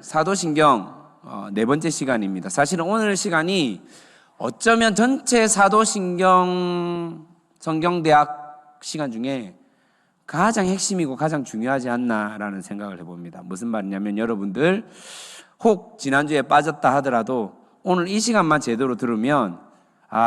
사도신경 네 번째 시간입니다. 사실은 오늘 시간이 어쩌면 전체 사도신경 성경대학 시간 중에 가장 핵심이고 가장 중요하지 않나라는 생각을 해봅니다. 무슨 말이냐면 여러분들 혹 지난주에 빠졌다 하더라도 오늘 이 시간만 제대로 들으면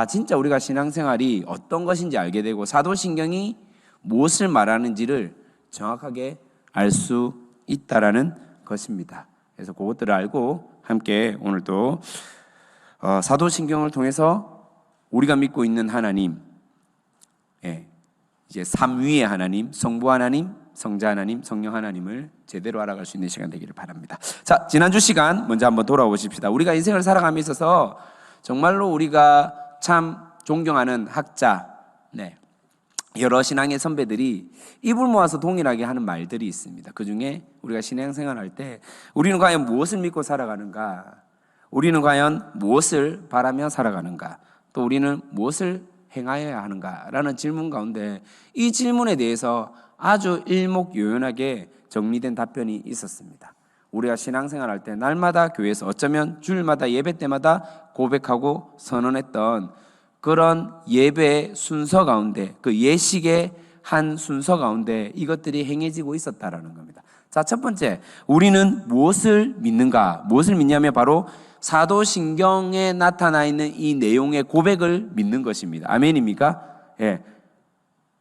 진짜 우리가 신앙생활이 어떤 것인지 알게 되고 사도신경이 무엇을 말하는지를 정확하게 알 수 있다라는 것입니다. 그래서 그것들을 알고 함께 오늘도 사도신경을 통해서 우리가 믿고 있는 하나님, 이제 삼위의 하나님, 성부 하나님, 성자 하나님, 성령 하나님을 제대로 알아갈 수 있는 시간 되기를 바랍니다. 자, 지난주 시간 먼저 한번 돌아보십시다. 우리가 인생을 살아감에 있어서 정말로 우리가 참 존경하는 학자, 여러 신앙의 선배들이 입을 모아서 동일하게 하는 말들이 있습니다. 그 중에 우리가 신앙생활할 때 우리는 과연 무엇을 믿고 살아가는가? 우리는 과연 무엇을 바라며 살아가는가? 또 우리는 무엇을 행하여야 하는가라는 질문 가운데 이 질문에 대해서 아주 일목요연하게 정리된 답변이 있었습니다. 우리가 신앙생활할 때 날마다 교회에서 어쩌면 주일마다 예배 때마다 고백하고 선언했던 그런 예배의 순서 가운데, 그 예식의 한 순서 가운데 이것들이 행해지고 있었다라는 겁니다. 자, 첫 번째, 우리는 무엇을 믿는가? 무엇을 믿냐면 바로 사도신경에 나타나 있는 이 내용의 고백을 믿는 것입니다. 아멘입니까? 예.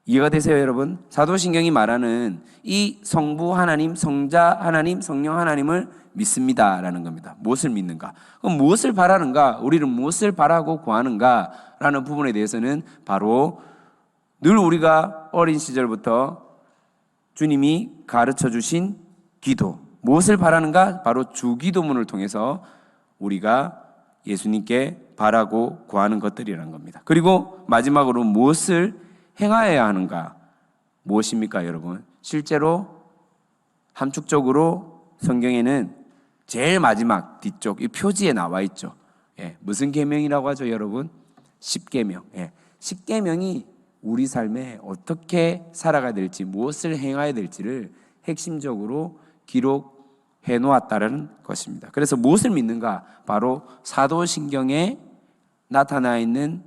이해가 되세요, 여러분? 사도신경이 말하는 이 성부 하나님, 성자 하나님, 성령 하나님을 믿습니다라는 겁니다. 무엇을 믿는가? 그럼 무엇을 바라는가? 우리는 무엇을 바라고 구하는가? 라는 부분에 대해서는 바로 늘 우리가 어린 시절부터 주님이 가르쳐 주신 기도. 무엇을 바라는가? 바로 주기도문을 통해서 우리가 예수님께 바라고 구하는 것들이라는 겁니다. 그리고 마지막으로 무엇을 행하여야 하는가? 무엇입니까, 여러분? 실제로 함축적으로 성경에는 제일 마지막 뒤쪽 이 표지에 나와 있죠. 무슨 계명이라고 하죠, 여러분? 십계명. 십계명이 우리 삶에 어떻게 살아가야 될지, 무엇을 행해야 될지를 핵심적으로 기록해 놓았다는 것입니다. 그래서 무엇을 믿는가? 바로 사도신경에 나타나 있는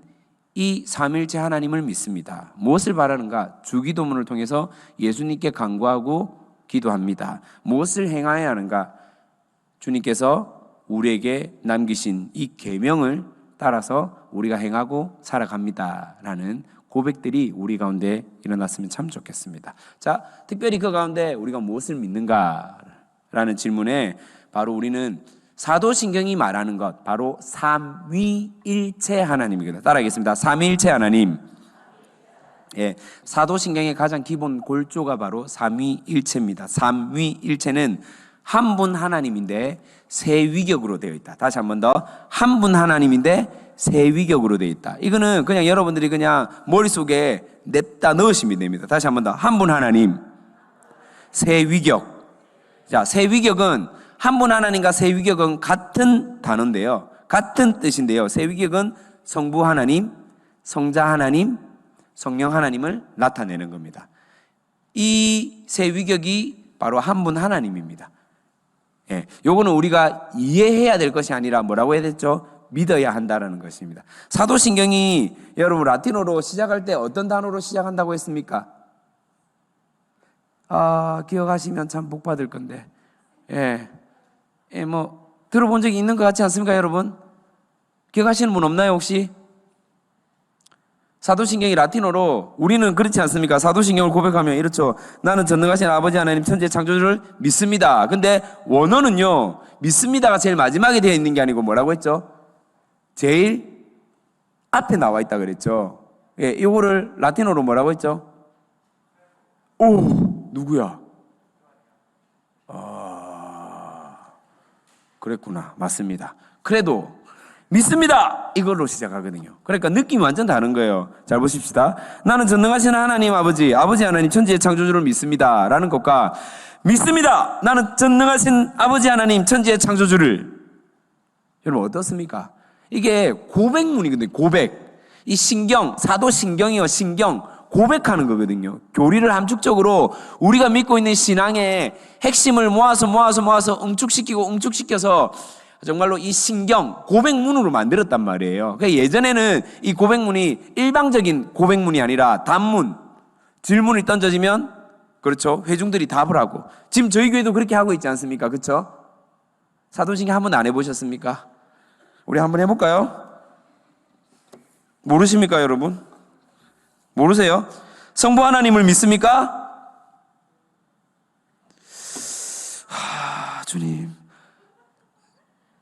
이 삼일체 하나님을 믿습니다. 무엇을 바라는가? 주기도문을 통해서 예수님께 간구하고 기도합니다. 무엇을 행해야 하는가? 주님께서 우리에게 남기신 이 계명을 따라서 우리가 행하고 살아갑니다라는 고백들이 우리 가운데 일어났으면 참 좋겠습니다. 자, 특별히 그 가운데 우리가 무엇을 믿는가라는 질문에 바로 우리는 사도신경이 말하는 것, 바로 삼위일체 하나님입니다. 따라하겠습니다. 삼위일체 하나님. 사도신경의 가장 기본 골조가 바로 삼위일체입니다. 삼위일체는 한 분 하나님인데 세 위격으로 되어 있다. 다시 한 번 더. 한 분 하나님인데 세 위격으로 되어 있다. 이거는 그냥 여러분들이 그냥 머릿속에 냅다 넣으시면 됩니다. 다시 한 번 더. 한 분 하나님, 세 위격. 자, 세 위격은 한 분 하나님과 세 위격은 같은 단어인데요. 같은 뜻인데요. 세 위격은 성부 하나님, 성자 하나님, 성령 하나님을 나타내는 겁니다. 이 세 위격이 바로 한 분 하나님입니다. 요거는 우리가 이해해야 될 것이 아니라 뭐라고 해야 됐죠? 믿어야 한다는 것입니다. 사도신경이 여러분 라틴어로 시작할 때 어떤 단어로 시작한다고 했습니까? 기억하시면 참 복 받을 건데. 뭐 들어본 적이 있는 것 같지 않습니까, 여러분? 기억하시는 분 없나요, 혹시? 사도신경이 라틴어로, 우리는 그렇지 않습니까? 사도신경을 고백하면 이렇죠. 나는 전능하신 아버지 하나님 천지의 창조주를 믿습니다. 근데 원어는요, 믿습니다가 제일 마지막에 되어 있는 게 아니고 뭐라고 했죠? 제일 앞에 나와 있다 그랬죠. 이거를 라틴어로 뭐라고 했죠? 누구야? 그랬구나. 맞습니다. 그래도 믿습니다! 이걸로 시작하거든요. 그러니까 느낌이 완전 다른 거예요. 잘 보십시다. 나는 전능하신 하나님 아버지 하나님 천지의 창조주를 믿습니다. 라는 것과 믿습니다! 나는 전능하신 아버지 하나님 천지의 창조주를. 여러분 어떻습니까? 이게 고백문이거든요. 고백. 이 신경, 사도신경이요. 신경. 고백하는 거거든요. 교리를 함축적으로 우리가 믿고 있는 신앙의 핵심을 모아서 응축시켜서 정말로 이 신경, 고백문으로 만들었단 말이에요. 그러니까 예전에는 이 고백문이 일방적인 고백문이 아니라 단문, 질문이 던져지면 그렇죠. 회중들이 답을 하고, 지금 저희 교회도 그렇게 하고 있지 않습니까? 그렇죠? 사도신경 한 번도 안 해보셨습니까? 우리 한번 해볼까요? 모르십니까, 여러분? 모르세요? 성부 하나님을 믿습니까? 주님,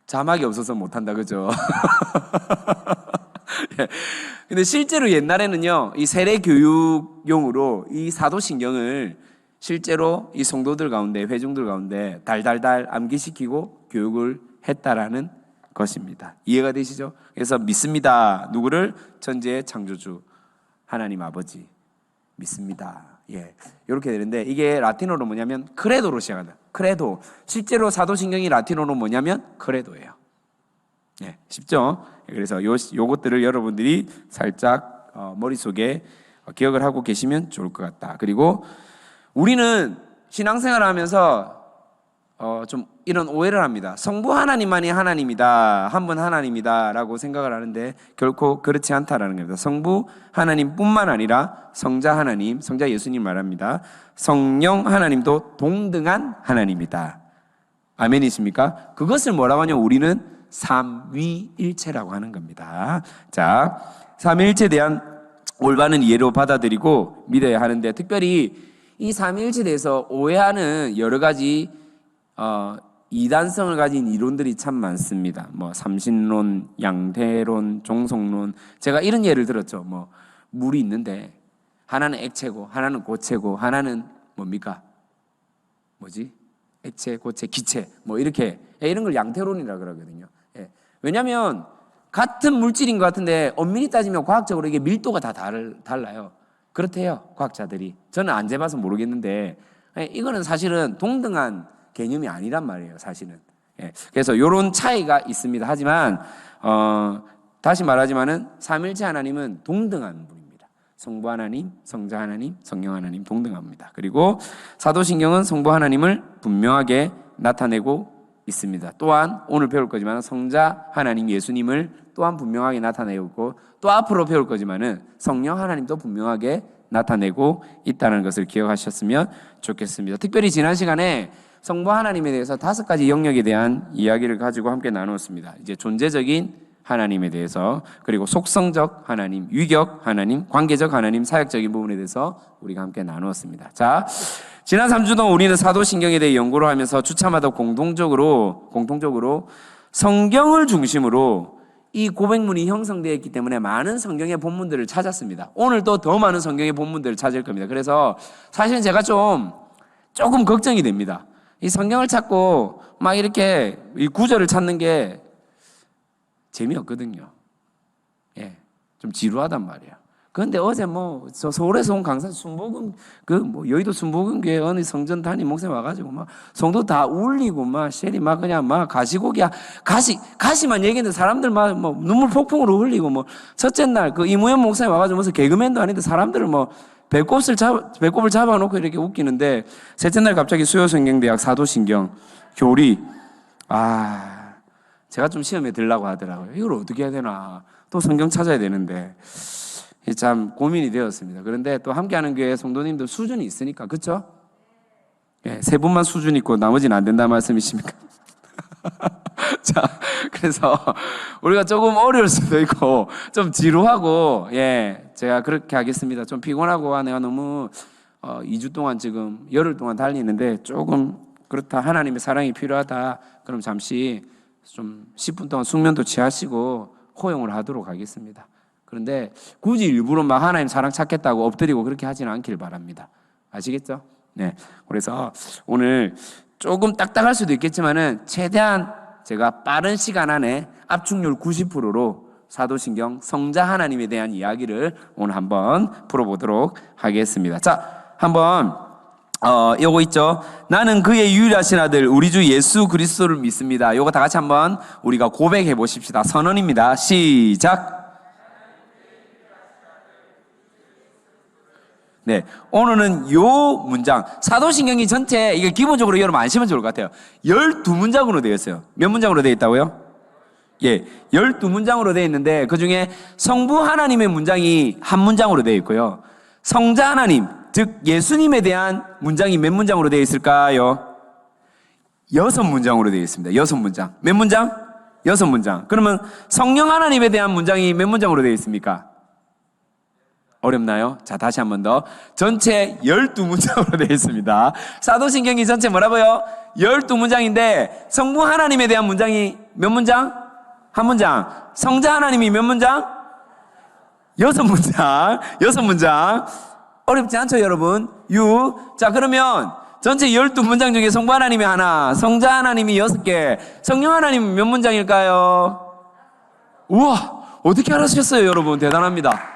자막이 없어서 못한다, 그죠? 예. 근데 실제로 옛날에는요, 이 세례 교육용으로 이 사도신경을 실제로 이 성도들 가운데, 회중들 가운데 달달달 암기시키고 교육을 했다라는 것입니다. 이해가 되시죠? 그래서 믿습니다. 누구를? 천지의 창조주 하나님 아버지 믿습니다. 예, 이렇게 되는데, 이게 라틴어로 뭐냐면 크레도로 시작한다. 크레도. 실제로 사도신경이 라틴어로 뭐냐면 크레도예요. 예, 쉽죠? 그래서 요것들을 여러분들이 살짝 머릿속에 기억을 하고 계시면 좋을 것 같다. 그리고 우리는 신앙생활을 하면서 좀 이런 오해를 합니다. 성부 하나님만이 하나님이다, 한 분 하나님이다 라고 생각을 하는데 결코 그렇지 않다라는 겁니다. 성부 하나님뿐만 아니라 성자 하나님, 성자 예수님 말합니다. 성령 하나님도 동등한 하나님이다. 아멘이십니까? 그것을 뭐라고 하냐면 우리는 삼위일체라고 하는 겁니다. 자, 삼위일체에 대한 올바른 이해로 받아들이고 믿어야 하는데, 특별히 이 삼위일체에 대해서 오해하는 여러 가지 이단성을 가진 이론들이 참 많습니다. 뭐 삼신론, 양태론, 종속론. 제가 이런 예를 들었죠. 뭐 물이 있는데 하나는 액체고 하나는 고체고 하나는 뭡니까? 뭐지? 액체, 고체, 기체. 뭐 이렇게 이런 걸 양태론이라 그러거든요. 예. 왜냐하면 같은 물질인 것 같은데 엄밀히 따지면 과학적으로 이게 밀도가 다 달라요. 그렇대요, 과학자들이. 저는 안 재봐서 모르겠는데 이거는 사실은 동등한 개념이 아니란 말이에요, 사실은. 예. 그래서 이런 차이가 있습니다. 하지만 다시 말하지만은 삼일체 하나님은 동등한 분입니다. 성부 하나님, 성자 하나님, 성령 하나님 동등합니다. 그리고 사도신경은 성부 하나님을 분명하게 나타내고 있습니다. 또한 오늘 배울 거지만 성자 하나님 예수님을 또한 분명하게 나타내고 있고, 또 앞으로 배울 거지만은 성령 하나님도 분명하게 나타내고 있다는 것을 기억하셨으면 좋겠습니다. 특별히 지난 시간에 성부 하나님에 대해서 5가지 영역에 대한 이야기를 가지고 함께 나누었습니다. 이제 존재적인 하나님에 대해서, 그리고 속성적 하나님, 위격 하나님, 관계적 하나님, 사역적인 부분에 대해서 우리가 함께 나누었습니다. 자, 지난 3주 동안 우리는 사도신경에 대해 연구를 하면서 주차마다 공통적으로 성경을 중심으로 이 고백문이 형성되어 있기 때문에 많은 성경의 본문들을 찾았습니다. 오늘도 더 많은 성경의 본문들을 찾을 겁니다. 그래서 사실은 제가 조금 걱정이 됩니다. 이 성경을 찾고 막 이렇게 이 구절을 찾는 게 재미없거든요. 예, 좀 지루하단 말이에요. 그런데 어제 저 서울에서 온 강사 순복음 여의도 순복음교회 어느 성전 담임 목사님 와가지고 막 성도 다 울리고 막 쉘이 막 그냥 막 가시고기야 가시만 얘기했는데 사람들 막 눈물 폭풍으로 흘리고 첫째 날 그 이무현 목사님 와가지고 무슨 개그맨도 아닌데 사람들을 배꼽을 잡아놓고 이렇게 웃기는데, 셋째 날 갑자기 수요성경대학 사도신경 교리, 제가 좀 시험에 들라고 하더라고요. 이걸 어떻게 해야 되나, 또 성경 찾아야 되는데 참 고민이 되었습니다. 그런데 또 함께하는 교회 성도님들 수준이 있으니까, 그렇죠? 예, 3분만 수준 있고 나머지는 안 된다는 말씀이십니까? 자, 그래서 우리가 조금 어려울 수도 있고 좀 지루하고, 예, 제가 그렇게 하겠습니다. 좀 피곤하고 내가 너무 2주 동안 지금 열흘 동안 달리는데 조금 그렇다, 하나님의 사랑이 필요하다, 그럼 잠시 좀 10분 동안 숙면도 취하시고 호용을 하도록 하겠습니다. 그런데 굳이 일부러 막 하나님 사랑 찾겠다고 엎드리고 그렇게 하지는 않길 바랍니다. 아시겠죠? 네. 그래서 오늘 조금 딱딱할 수도 있겠지만은 최대한 제가 빠른 시간 안에 압축률 90%로 사도신경 성자 하나님에 대한 이야기를 오늘 한번 풀어보도록 하겠습니다. 자, 한번 요거 있죠. 나는 그의 유일하신 아들 우리 주 예수 그리스도를 믿습니다. 요거 다 같이 한번 우리가 고백해 보십시다. 선언입니다. 시작. 네, 오늘은 요 문장, 사도신경이 전체, 이게 기본적으로 여러분 아시면 좋을 것 같아요. 12문장으로 되어 있어요. 몇 문장으로 되어 있다고요? 예, 12문장으로 되어 있는데 그 중에 성부 하나님의 문장이 한 문장으로 되어 있고요. 성자 하나님, 즉 예수님에 대한 문장이 몇 문장으로 되어 있을까요? 6문장으로 되어 있습니다. 6문장. 몇 문장? 6문장. 그러면 성령 하나님에 대한 문장이 몇 문장으로 되어 있습니까? 어렵나요? 자, 다시 한 번 더. 전체 12문장으로 되어 있습니다. 사도신경이 전체 뭐라고요? 12문장인데 성부 하나님에 대한 문장이 몇 문장? 한 문장. 성자 하나님이 몇 문장? 6문장. 6문장. 어렵지 않죠, 여러분? 자, 그러면 전체 12문장 중에 성부 하나님이 하나, 성자 하나님이 6개, 성령 하나님은 몇 문장일까요? 우와! 어떻게 알아주셨어요, 여러분? 대단합니다.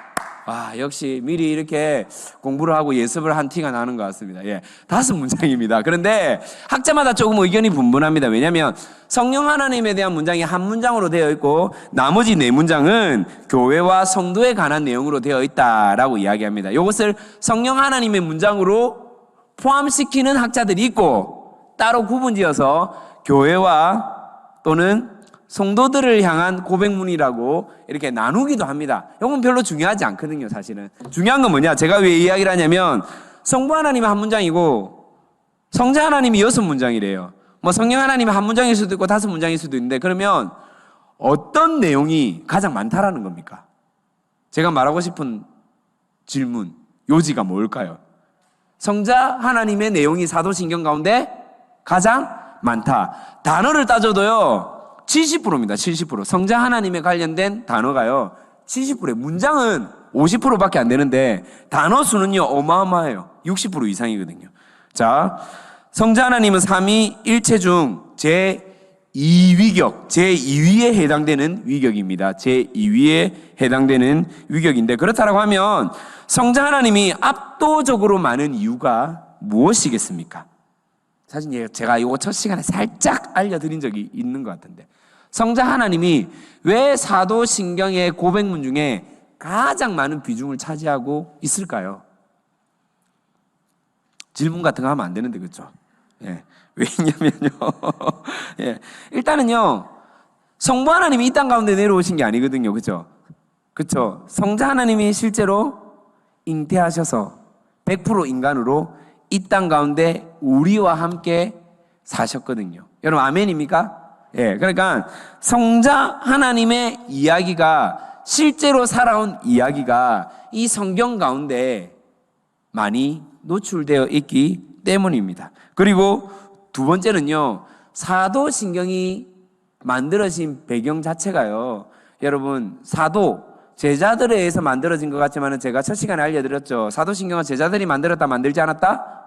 와, 역시 미리 이렇게 공부를 하고 예습을 한 티가 나는 것 같습니다. 예, 5문장입니다. 그런데 학자마다 조금 의견이 분분합니다. 왜냐하면 성령 하나님에 대한 문장이 한 문장으로 되어 있고 나머지 4문장은 교회와 성도에 관한 내용으로 되어 있다라고 이야기합니다. 이것을 성령 하나님의 문장으로 포함시키는 학자들이 있고 따로 구분지어서 교회와 또는 성도들을 향한 고백문이라고 이렇게 나누기도 합니다. 이건 별로 중요하지 않거든요, 사실은. 중요한 건 뭐냐? 제가 왜 이야기를 하냐면 성부 하나님은 한 문장이고 성자 하나님이 6문장이래요. 뭐 성령 하나님은 한 문장일 수도 있고 5문장일 수도 있는데 그러면 어떤 내용이 가장 많다라는 겁니까? 제가 말하고 싶은 질문, 요지가 뭘까요? 성자 하나님의 내용이 사도신경 가운데 가장 많다. 단어를 따져도요 70%입니다. 70%. 성자 하나님에 관련된 단어가요 70%. 문장은 50%밖에 안 되는데 단어 수는요 어마어마해요. 60% 이상이거든요. 자, 성자 하나님은 삼위일체 중 제2위격, 제2위에 해당되는 위격입니다. 제2위에 해당되는 위격인데 그렇다고 하면 성자 하나님이 압도적으로 많은 이유가 무엇이겠습니까? 사실 제가 이거 첫 시간에 살짝 알려드린 적이 있는 것 같은데 성자 하나님이 왜 사도신경의 고백문 중에 가장 많은 비중을 차지하고 있을까요? 질문 같은 거 하면 안 되는데 그렇죠? 예. 왜냐면요 예. 일단은요 성부 하나님이 이 땅 가운데 내려오신 게 아니거든요. 그렇죠? 그렇죠? 성자 하나님이 실제로 잉태하셔서 100% 인간으로 이 땅 가운데 우리와 함께 사셨거든요. 여러분 아멘입니까? 예, 그러니까 성자 하나님의 이야기가 실제로 살아온 이야기가 이 성경 가운데 많이 노출되어 있기 때문입니다. 그리고 두 번째는요, 사도신경이 만들어진 배경 자체가요, 여러분 사도 제자들에 의해서 만들어진 것 같지만 제가 첫 시간에 알려드렸죠. 사도신경은 제자들이 만들었다, 만들지 않았다?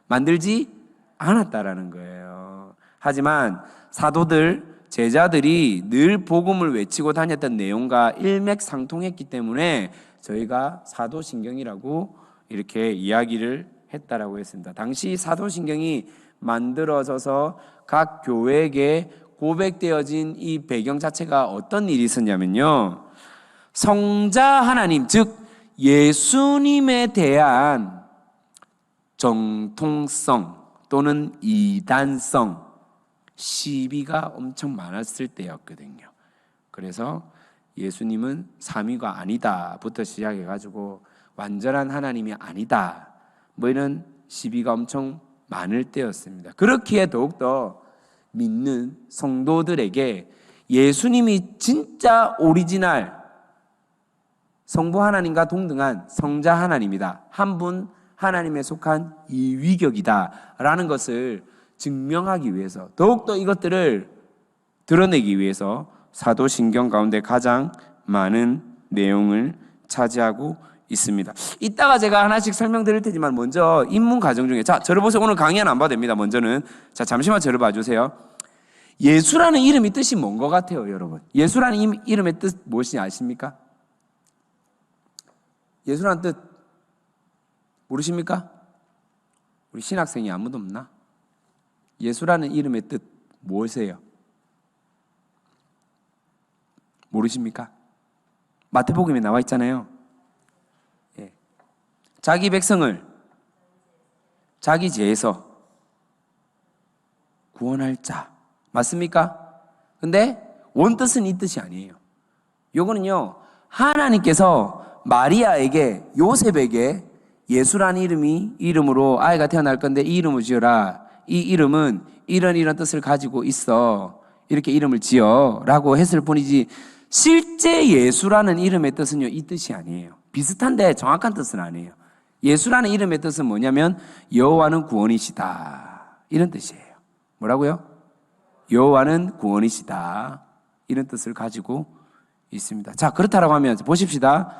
만들지 않았다라는 거예요. 하지만 사도들, 제자들이 늘 복음을 외치고 다녔던 내용과 일맥상통했기 때문에 저희가 사도신경이라고 이렇게 이야기를 했다라고 했습니다. 당시 사도신경이 만들어져서 각 교회에게 고백되어진 이 배경 자체가 어떤 일이 있었냐면요, 성자 하나님, 즉 예수님에 대한 정통성 또는 이단성, 시비가 엄청 많았을 때였거든요. 그래서 예수님은 삼위가 아니다부터 시작해가지고 완전한 하나님이 아니다, 뭐 이런 시비가 엄청 많을 때였습니다. 그렇기에 더욱더 믿는 성도들에게 예수님이 진짜 오리지널 성부 하나님과 동등한 성자 하나님이다, 한 분 하나님에 속한 이위격이다 라는 것을 증명하기 위해서, 더욱더 이것들을 드러내기 위해서 사도신경 가운데 가장 많은 내용을 차지하고 있습니다. 이따가 제가 하나씩 설명드릴 테지만 먼저 입문 과정 중에, 자, 저를 보세요. 오늘 강의 안 봐도 됩니다. 먼저는, 자, 잠시만 저를 봐주세요. 예수라는 이름이 뜻이 뭔 것 같아요, 여러분? 예수라는 이름의 뜻 무엇인지 아십니까? 예수라는 뜻 모르십니까? 우리 신학생이 아무도 없나? 예수라는 이름의 뜻 무엇이에요? 모르십니까? 마태복음에 나와 있잖아요. 예. 자기 백성을 자기 죄에서 구원할 자. 맞습니까? 근데 원뜻은 이 뜻이 아니에요. 요거는요, 하나님께서 마리아에게, 요셉에게 예수라는 이름으로 아이가 태어날 건데 이 이름을 지어라. 이 이름은 이런 뜻을 가지고 있어. 이렇게 이름을 지어. 라고 했을 뿐이지, 실제 예수라는 이름의 뜻은요, 이 뜻이 아니에요. 비슷한데 정확한 뜻은 아니에요. 예수라는 이름의 뜻은 뭐냐면 여호와는 구원이시다. 이런 뜻이에요. 뭐라고요? 여호와는 구원이시다. 이런 뜻을 가지고 있습니다. 자, 그렇다라고 하면 보십시다.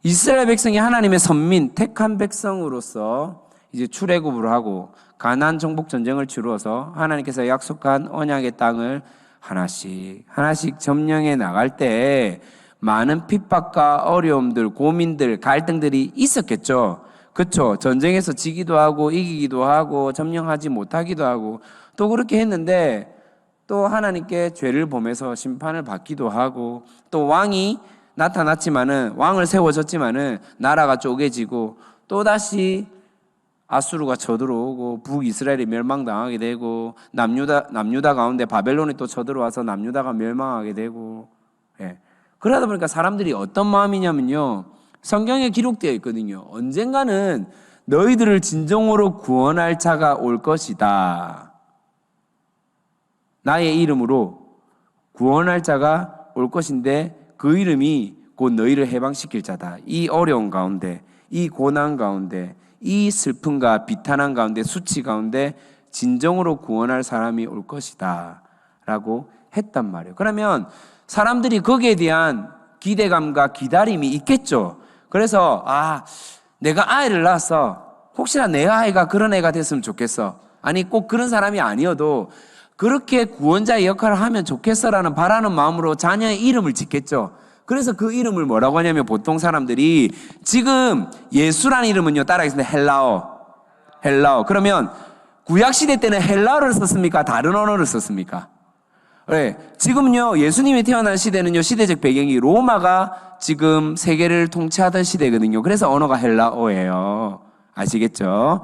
이스라엘 백성이 하나님의 선민, 택한 백성으로서 이제 출애굽을 하고 가나안 정복 전쟁을 치루어서 하나님께서 약속한 언약의 땅을 하나씩 점령해 나갈 때 많은 핍박과 어려움들, 고민들, 갈등들이 있었겠죠. 그렇죠. 전쟁에서 지기도 하고 이기기도 하고 점령하지 못하기도 하고 또 그렇게 했는데 또 하나님께 죄를 범해서 심판을 받기도 하고 또 왕이 나타났지만은 왕을 세워졌지만은 나라가 쪼개지고 또다시 아수르가 쳐들어오고 북이스라엘이 멸망당하게 되고 남유다 가운데 바벨론이 또 쳐들어와서 남유다가 멸망하게 되고 예. 그러다 보니까 사람들이 어떤 마음이냐면요, 성경에 기록되어 있거든요. 언젠가는 너희들을 진정으로 구원할 자가 올 것이다. 나의 이름으로 구원할 자가 올 것인데 그 이름이 곧 너희를 해방시킬 자다. 이 어려운 가운데, 이 고난 가운데, 이 슬픔과 비탄한 가운데, 수치 가운데 진정으로 구원할 사람이 올 것이다 라고 했단 말이에요. 그러면 사람들이 거기에 대한 기대감과 기다림이 있겠죠. 그래서 내가 아이를 낳았어. 혹시나 내 아이가 그런 애가 됐으면 좋겠어. 아니 꼭 그런 사람이 아니어도 그렇게 구원자의 역할을 하면 좋겠어라는 바라는 마음으로 자녀의 이름을 짓겠죠. 그래서 그 이름을 뭐라고 하냐면 보통 사람들이 지금 예수라는 이름은요, 따라하겠습니다. 헬라어. 그러면 구약시대 때는 헬라어를 썼습니까? 다른 언어를 썼습니까? 네, 지금요, 예수님이 태어난 시대는요, 시대적 배경이 로마가 지금 세계를 통치하던 시대거든요. 그래서 언어가 헬라어예요. 아시겠죠?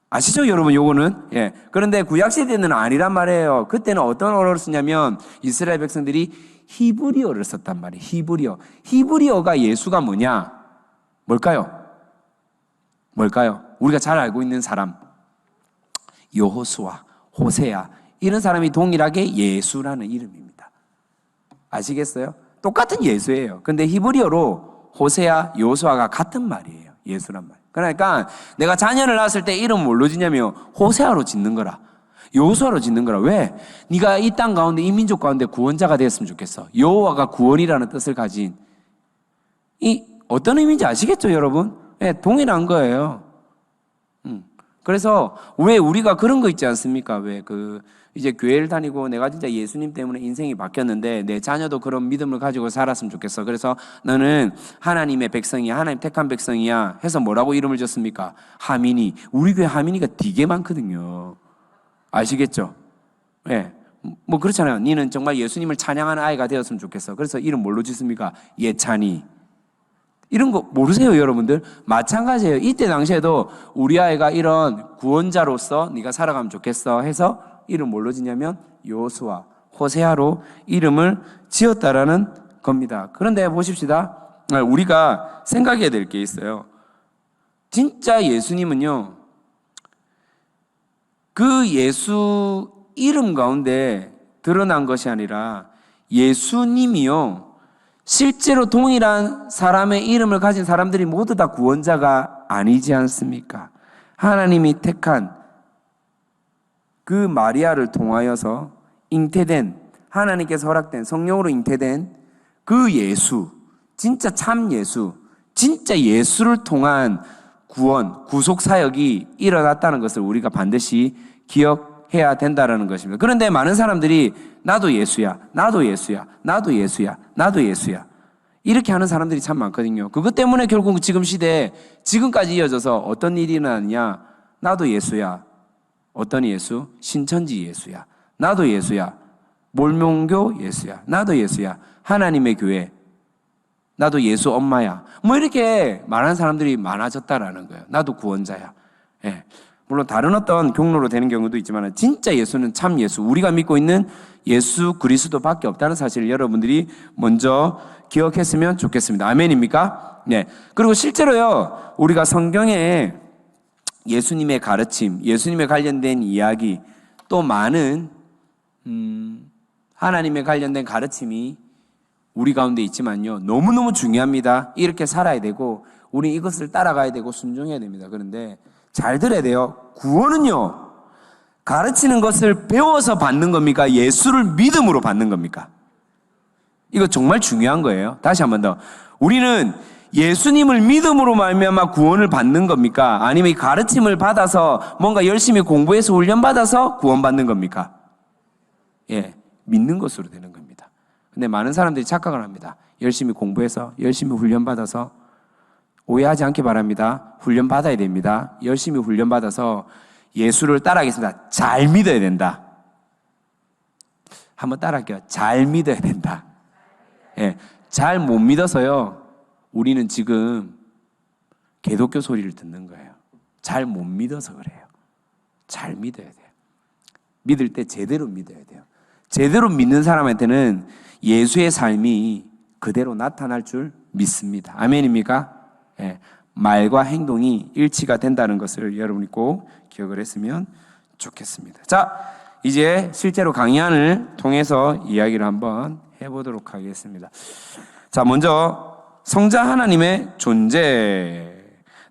아시죠, 여러분? 요거는? 예. 그런데 구약시대는 아니란 말이에요. 그때는 어떤 언어를 쓰냐면 이스라엘 백성들이 히브리어를 썼단 말이에요. 히브리어가 예수가 뭐냐? 뭘까요? 우리가 잘 알고 있는 사람. 여호수아, 호세아. 이런 사람이 동일하게 예수라는 이름입니다. 아시겠어요? 똑같은 예수예요. 근데 히브리어로 호세아, 여호수아가 같은 말이에요. 예수란 말. 그러니까 내가 자녀를 낳았을 때 이름 뭘로 짓냐면 호세아로 짓는 거라. 여호수아로 짓는 거라. 왜? 네가 이 땅 가운데, 이 민족 가운데 구원자가 되었으면 좋겠어. 여호와가 구원이라는 뜻을 가진 이 어떤 의미인지 아시겠죠, 여러분? 네, 동일한 거예요. 그래서 왜 우리가 그런 거 있지 않습니까? 왜 이제 교회를 다니고 내가 진짜 예수님 때문에 인생이 바뀌었는데 내 자녀도 그런 믿음을 가지고 살았으면 좋겠어. 그래서 너는 하나님의 백성이야, 하나님 택한 백성이야 해서 뭐라고 이름을 줬습니까? 하민이. 우리 교회 하민이가 되게 많거든요. 아시겠죠? 예. 뭐 그렇잖아요. 니는 정말 예수님을 찬양하는 아이가 되었으면 좋겠어. 그래서 이름 뭘로 짓습니까? 예찬이. 이런 거 모르세요, 여러분들? 마찬가지예요. 이때 당시에도 우리 아이가 이런 구원자로서 네가 살아가면 좋겠어 해서 이름 뭘로 짓냐면 여호수아, 호세아로 이름을 지었다라는 겁니다. 그런데 보십시다. 우리가 생각해야 될 게 있어요. 진짜 예수님은요, 그 예수 이름 가운데 드러난 것이 아니라 예수님이요, 실제로 동일한 사람의 이름을 가진 사람들이 모두 다 구원자가 아니지 않습니까? 하나님이 택한 그 마리아를 통하여서 잉태된, 하나님께서 허락된, 성령으로 잉태된 그 예수, 진짜 참 예수, 진짜 예수를 통한 구원, 구속 사역이 일어났다는 것을 우리가 반드시 기억해야 된다는 것입니다. 그런데 많은 사람들이 나도 예수야, 나도 예수야, 나도 예수야, 나도 예수야, 이렇게 하는 사람들이 참 많거든요. 그것 때문에 결국 지금 시대에 지금까지 이어져서 어떤 일이 일어나느냐? 나도 예수야. 어떤 예수? 신천지 예수야. 나도 예수야. 몰몬교 예수야. 나도 예수야. 하나님의 교회. 나도 예수 엄마야. 뭐 이렇게 말하는 사람들이 많아졌다라는 거예요. 나도 구원자야. 예. 물론 다른 어떤 경로로 되는 경우도 있지만 진짜 예수는 참 예수, 우리가 믿고 있는 예수 그리스도밖에 없다는 사실을 여러분들이 먼저 기억했으면 좋겠습니다. 아멘입니까? 네. 그리고 실제로요, 우리가 성경에 예수님의 가르침, 예수님에 관련된 이야기, 또 많은 하나님에 관련된 가르침이 우리 가운데 있지만요, 너무너무 중요합니다. 이렇게 살아야 되고 우리 이것을 따라가야 되고 순종해야 됩니다. 그런데 잘 들어야 돼요. 구원은요, 가르치는 것을 배워서 받는 겁니까? 예수를 믿음으로 받는 겁니까? 이거 정말 중요한 거예요. 다시 한 번 더. 우리는 예수님을 믿음으로 말미암아 구원을 받는 겁니까? 아니면 이 가르침을 받아서 뭔가 열심히 공부해서 훈련받아서 구원받는 겁니까? 예, 믿는 것으로 되는 겁니다. 근데 많은 사람들이 착각을 합니다. 열심히 공부해서, 열심히 훈련받아서, 오해하지 않기 바랍니다. 훈련받아야 됩니다. 열심히 훈련받아서 예수를 따라하겠습니다. 잘 믿어야 된다. 한번 따라할게요. 잘 믿어야 된다. 예, 잘 못 믿어서요, 우리는 지금 기독교 소리를 듣는 거예요. 잘 못 믿어서 그래요. 잘 믿어야 돼요. 믿을 때 제대로 믿어야 돼요. 제대로 믿는 사람한테는 예수의 삶이 그대로 나타날 줄 믿습니다. 아멘입니까? 예, 말과 행동이 일치가 된다는 것을 여러분이 꼭 기억을 했으면 좋겠습니다. 자, 이제 실제로 강의안을 통해서 이야기를 한번 해보도록 하겠습니다. 자, 먼저 성자 하나님의 존재.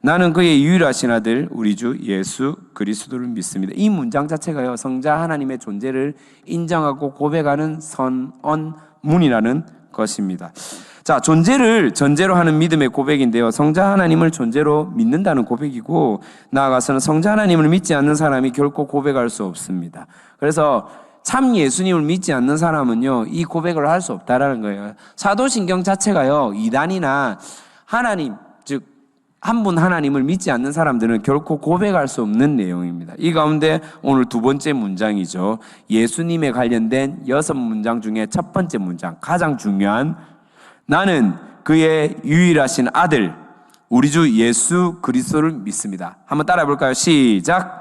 나는 그의 유일하신 아들 우리 주 예수 그리스도를 믿습니다. 이 문장 자체가요, 성자 하나님의 존재를 인정하고 고백하는 선언문이라는 것입니다. 자, 존재를 전제로 하는 믿음의 고백인데요, 성자 하나님을 존재로 믿는다는 고백이고, 나아가서는 성자 하나님을 믿지 않는 사람이 결코 고백할 수 없습니다. 그래서 참 예수님을 믿지 않는 사람은요, 이 고백을 할 수 없다라는 거예요. 사도신경 자체가요, 이단이나 하나님, 즉 한 분 하나님을 믿지 않는 사람들은 결코 고백할 수 없는 내용입니다. 이 가운데 오늘 두 번째 문장이죠. 예수님에 관련된 6문장 중에 첫 번째 문장, 가장 중요한, 나는 그의 유일하신 아들 우리 주 예수 그리스도를 믿습니다. 한번 따라해 볼까요? 시작.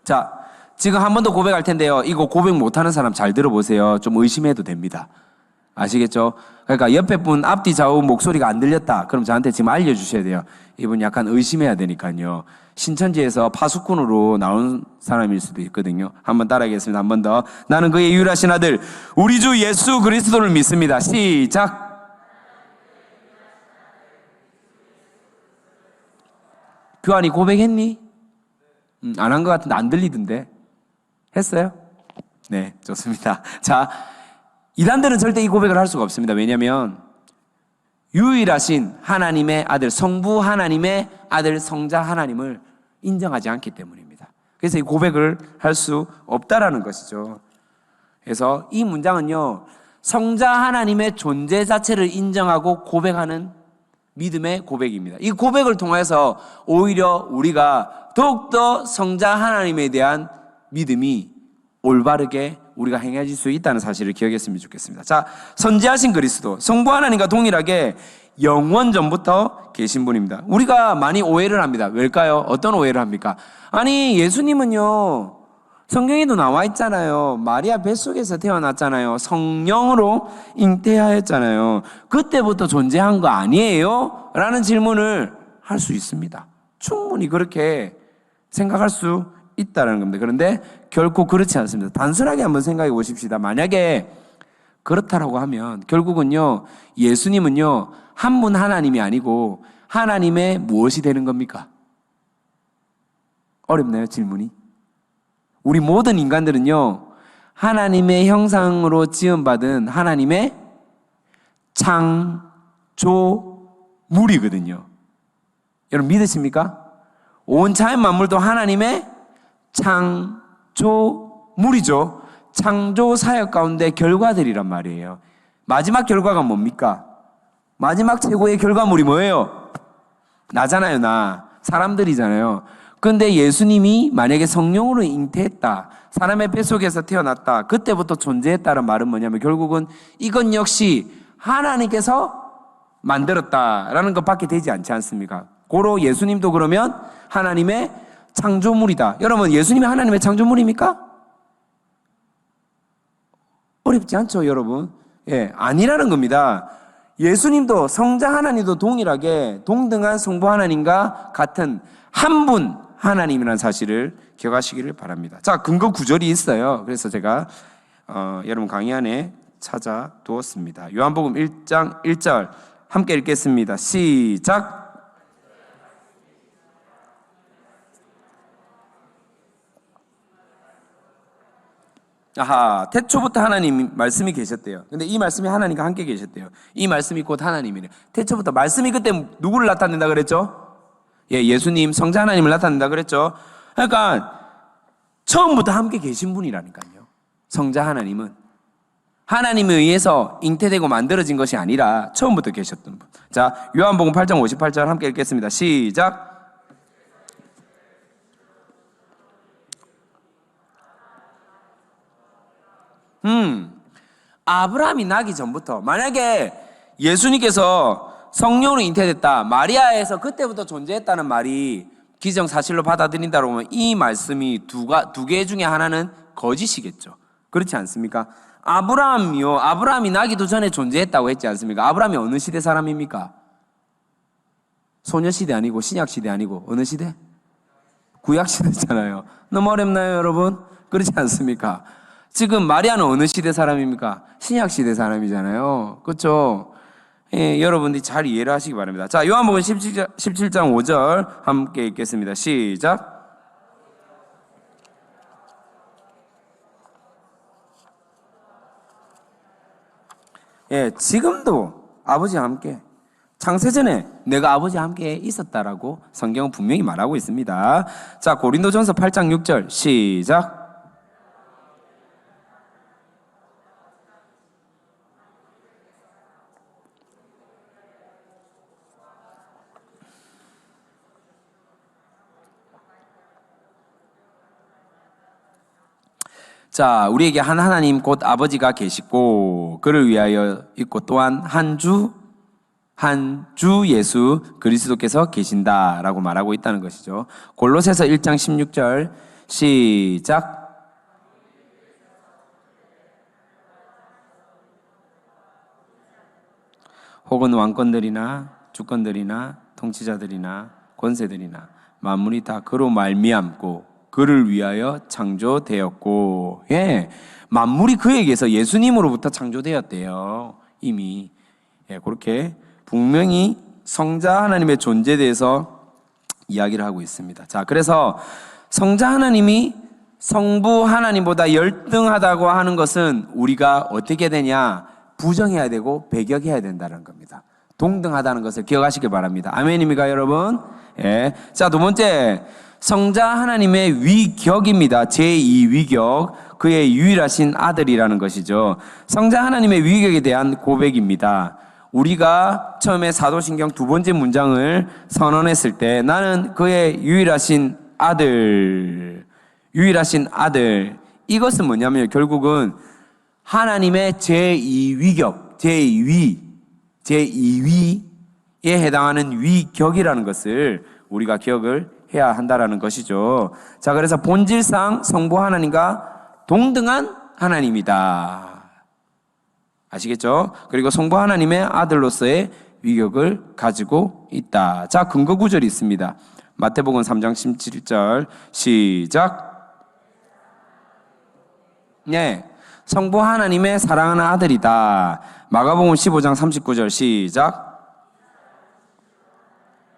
자, 지금 한 번 더 고백할 텐데요, 이거 고백 못하는 사람 잘 들어보세요. 좀 의심해도 됩니다. 아시겠죠? 그러니까 옆에 분 앞뒤 좌우 목소리가 안 들렸다, 그럼 저한테 지금 알려주셔야 돼요. 이분 약간 의심해야 되니까요. 신천지에서 파수꾼으로 나온 사람일 수도 있거든요. 한번 따라하겠습니다. 한 번 더. 나는 그의 유일하신 아들 우리 주 예수 그리스도를 믿습니다. 시작. 교환이 고백했니? 안 한 것 같은데 안 들리던데. 했어요? 네, 좋습니다. 자, 이단들은 절대 이 고백을 할 수가 없습니다. 왜냐하면 유일하신 하나님의 아들, 성부 하나님의 아들 성자 하나님을 인정하지 않기 때문입니다. 그래서 이 고백을 할 수 없다라는 것이죠. 그래서 이 문장은요, 성자 하나님의 존재 자체를 인정하고 고백하는 믿음의 고백입니다. 이 고백을 통해서 오히려 우리가 더욱더 성자 하나님에 대한 믿음이 올바르게 우리가 행해질 수 있다는 사실을 기억했으면 좋겠습니다. 자, 선지하신 그리스도, 성부 하나님과 동일하게 영원 전부터 계신 분입니다. 우리가 많이 오해를 합니다. 왜일까요? 어떤 오해를 합니까? 아니, 예수님은요, 성경에도 나와 있잖아요. 마리아 뱃속에서 태어났잖아요. 성령으로 잉태하였잖아요. 그때부터 존재한 거 아니에요? 라는 질문을 할 수 있습니다. 충분히 그렇게 생각할 수 있다는 겁니다. 그런데 결코 그렇지 않습니다. 단순하게 한번 생각해 보십시다. 만약에 그렇다라고 하면 결국은요, 예수님은요, 한 분 하나님이 아니고 하나님의 무엇이 되는 겁니까? 어렵나요, 질문이? 우리 모든 인간들은요, 하나님의 형상으로 지음받은 하나님의 창조물이거든요. 여러분 믿으십니까? 온 자연 만물도 하나님의 창조물이죠. 창조 사역 가운데 결과들이란 말이에요. 마지막 결과가 뭡니까? 마지막 최고의 결과물이 뭐예요? 나잖아요, 나. 사람들이잖아요. 근데 예수님이 만약에 성령으로 잉태했다, 사람의 뱃속에서 태어났다, 그때부터 존재했다는 말은 뭐냐면 결국은 이건 역시 하나님께서 만들었다라는 것밖에 되지 않지 않습니까? 고로 예수님도 그러면 하나님의 창조물이다. 여러분, 예수님이 하나님의 창조물입니까? 어렵지 않죠, 여러분? 예, 아니라는 겁니다. 예수님도 성자 하나님도 동일하게 동등한 성부 하나님과 같은 한 분 하나님이라는 사실을 기억하시기를 바랍니다. 자, 근거 구절이 있어요. 그래서 제가 여러분 강의 안에 찾아두었습니다. 요한복음 1장 1절 함께 읽겠습니다. 시작. 아하, 태초부터 하나님 말씀이 계셨대요. 근데 이 말씀이 하나님과 함께 계셨대요. 이 말씀이 곧 하나님이래. 태초부터 말씀이 그때 누구를 나타낸다 그랬죠? 예, 예수님, 성자 하나님을 나타낸다 그랬죠. 그러니까 처음부터 함께 계신 분이라니까요. 성자 하나님은 하나님에 의해서 잉태되고 만들어진 것이 아니라 처음부터 계셨던 분. 자, 요한복음 8장 58절 함께 읽겠습니다. 시작. 아브라함이 나기 전부터, 만약에 예수님께서 성령으로 잉태됐다, 마리아에서 그때부터 존재했다는 말이 기정사실로 받아들인다고 하면 이 말씀이 두 개 중에 하나는 거짓이겠죠. 그렇지 않습니까? 아브라함이 나기도 전에 존재했다고 했지 않습니까? 아브라함이 어느 시대 사람입니까? 소녀시대 아니고 신약시대 아니고 어느 시대? 구약시대잖아요. 너무 어렵나요, 여러분? 그렇지 않습니까? 지금 마리아는 어느 시대 사람입니까? 신약시대 사람이잖아요. 그렇죠? 예, 여러분들이 잘 이해를 하시기 바랍니다. 자, 요한복음 17장 5절 함께 읽겠습니다. 시작. 예, 지금도 아버지와 함께, 창세전에 내가 아버지와 함께 있었다라고 성경은 분명히 말하고 있습니다. 자, 고린도전서 8장 6절 시작. 자, 우리에게 한 하나님 곧 아버지가 계시고 그를 위하여 있고 또한 한 주 예수 그리스도께서 계신다라고 말하고 있다는 것이죠. 골로새서 1장 16절 시작. 혹은 왕권들이나 주권들이나 통치자들이나 권세들이나 만물이 다 그로 말미암고 그를 위하여 창조되었고, 예, 만물이 그에게서 예수님으로부터 창조되었대요. 이미. 예, 그렇게 분명히 성자 하나님의 존재에 대해서 이야기를 하고 있습니다. 자, 그래서 성자 하나님이 성부 하나님보다 열등하다고 하는 것은 우리가 어떻게 되냐? 부정해야 되고 배격해야 된다는 겁니다. 동등하다는 것을 기억하시기 바랍니다. 아멘입니까, 여러분? 예. 자, 두 번째. 성자 하나님의 위격입니다. 제2위격, 그의 유일하신 아들이라는 것이죠. 성자 하나님의 위격에 대한 고백입니다. 우리가 처음에 사도신경 두 번째 문장을 선언했을 때 나는 그의 유일하신 아들, 이것은 뭐냐면 결국은 하나님의 제2위격, 제2위에 해당하는 위격이라는 것을 우리가 기억을 해야 한다라는 것이죠. 자, 그래서 본질상 성부 하나님과 동등한 하나님이다. 아시겠죠? 그리고 성부 하나님의 아들로서의 위격을 가지고 있다. 자, 근거 구절이 있습니다. 마태복음 3장 17절 시작. 네, 성부 하나님의 사랑하는 아들이다. 마가복음 15장 39절 시작.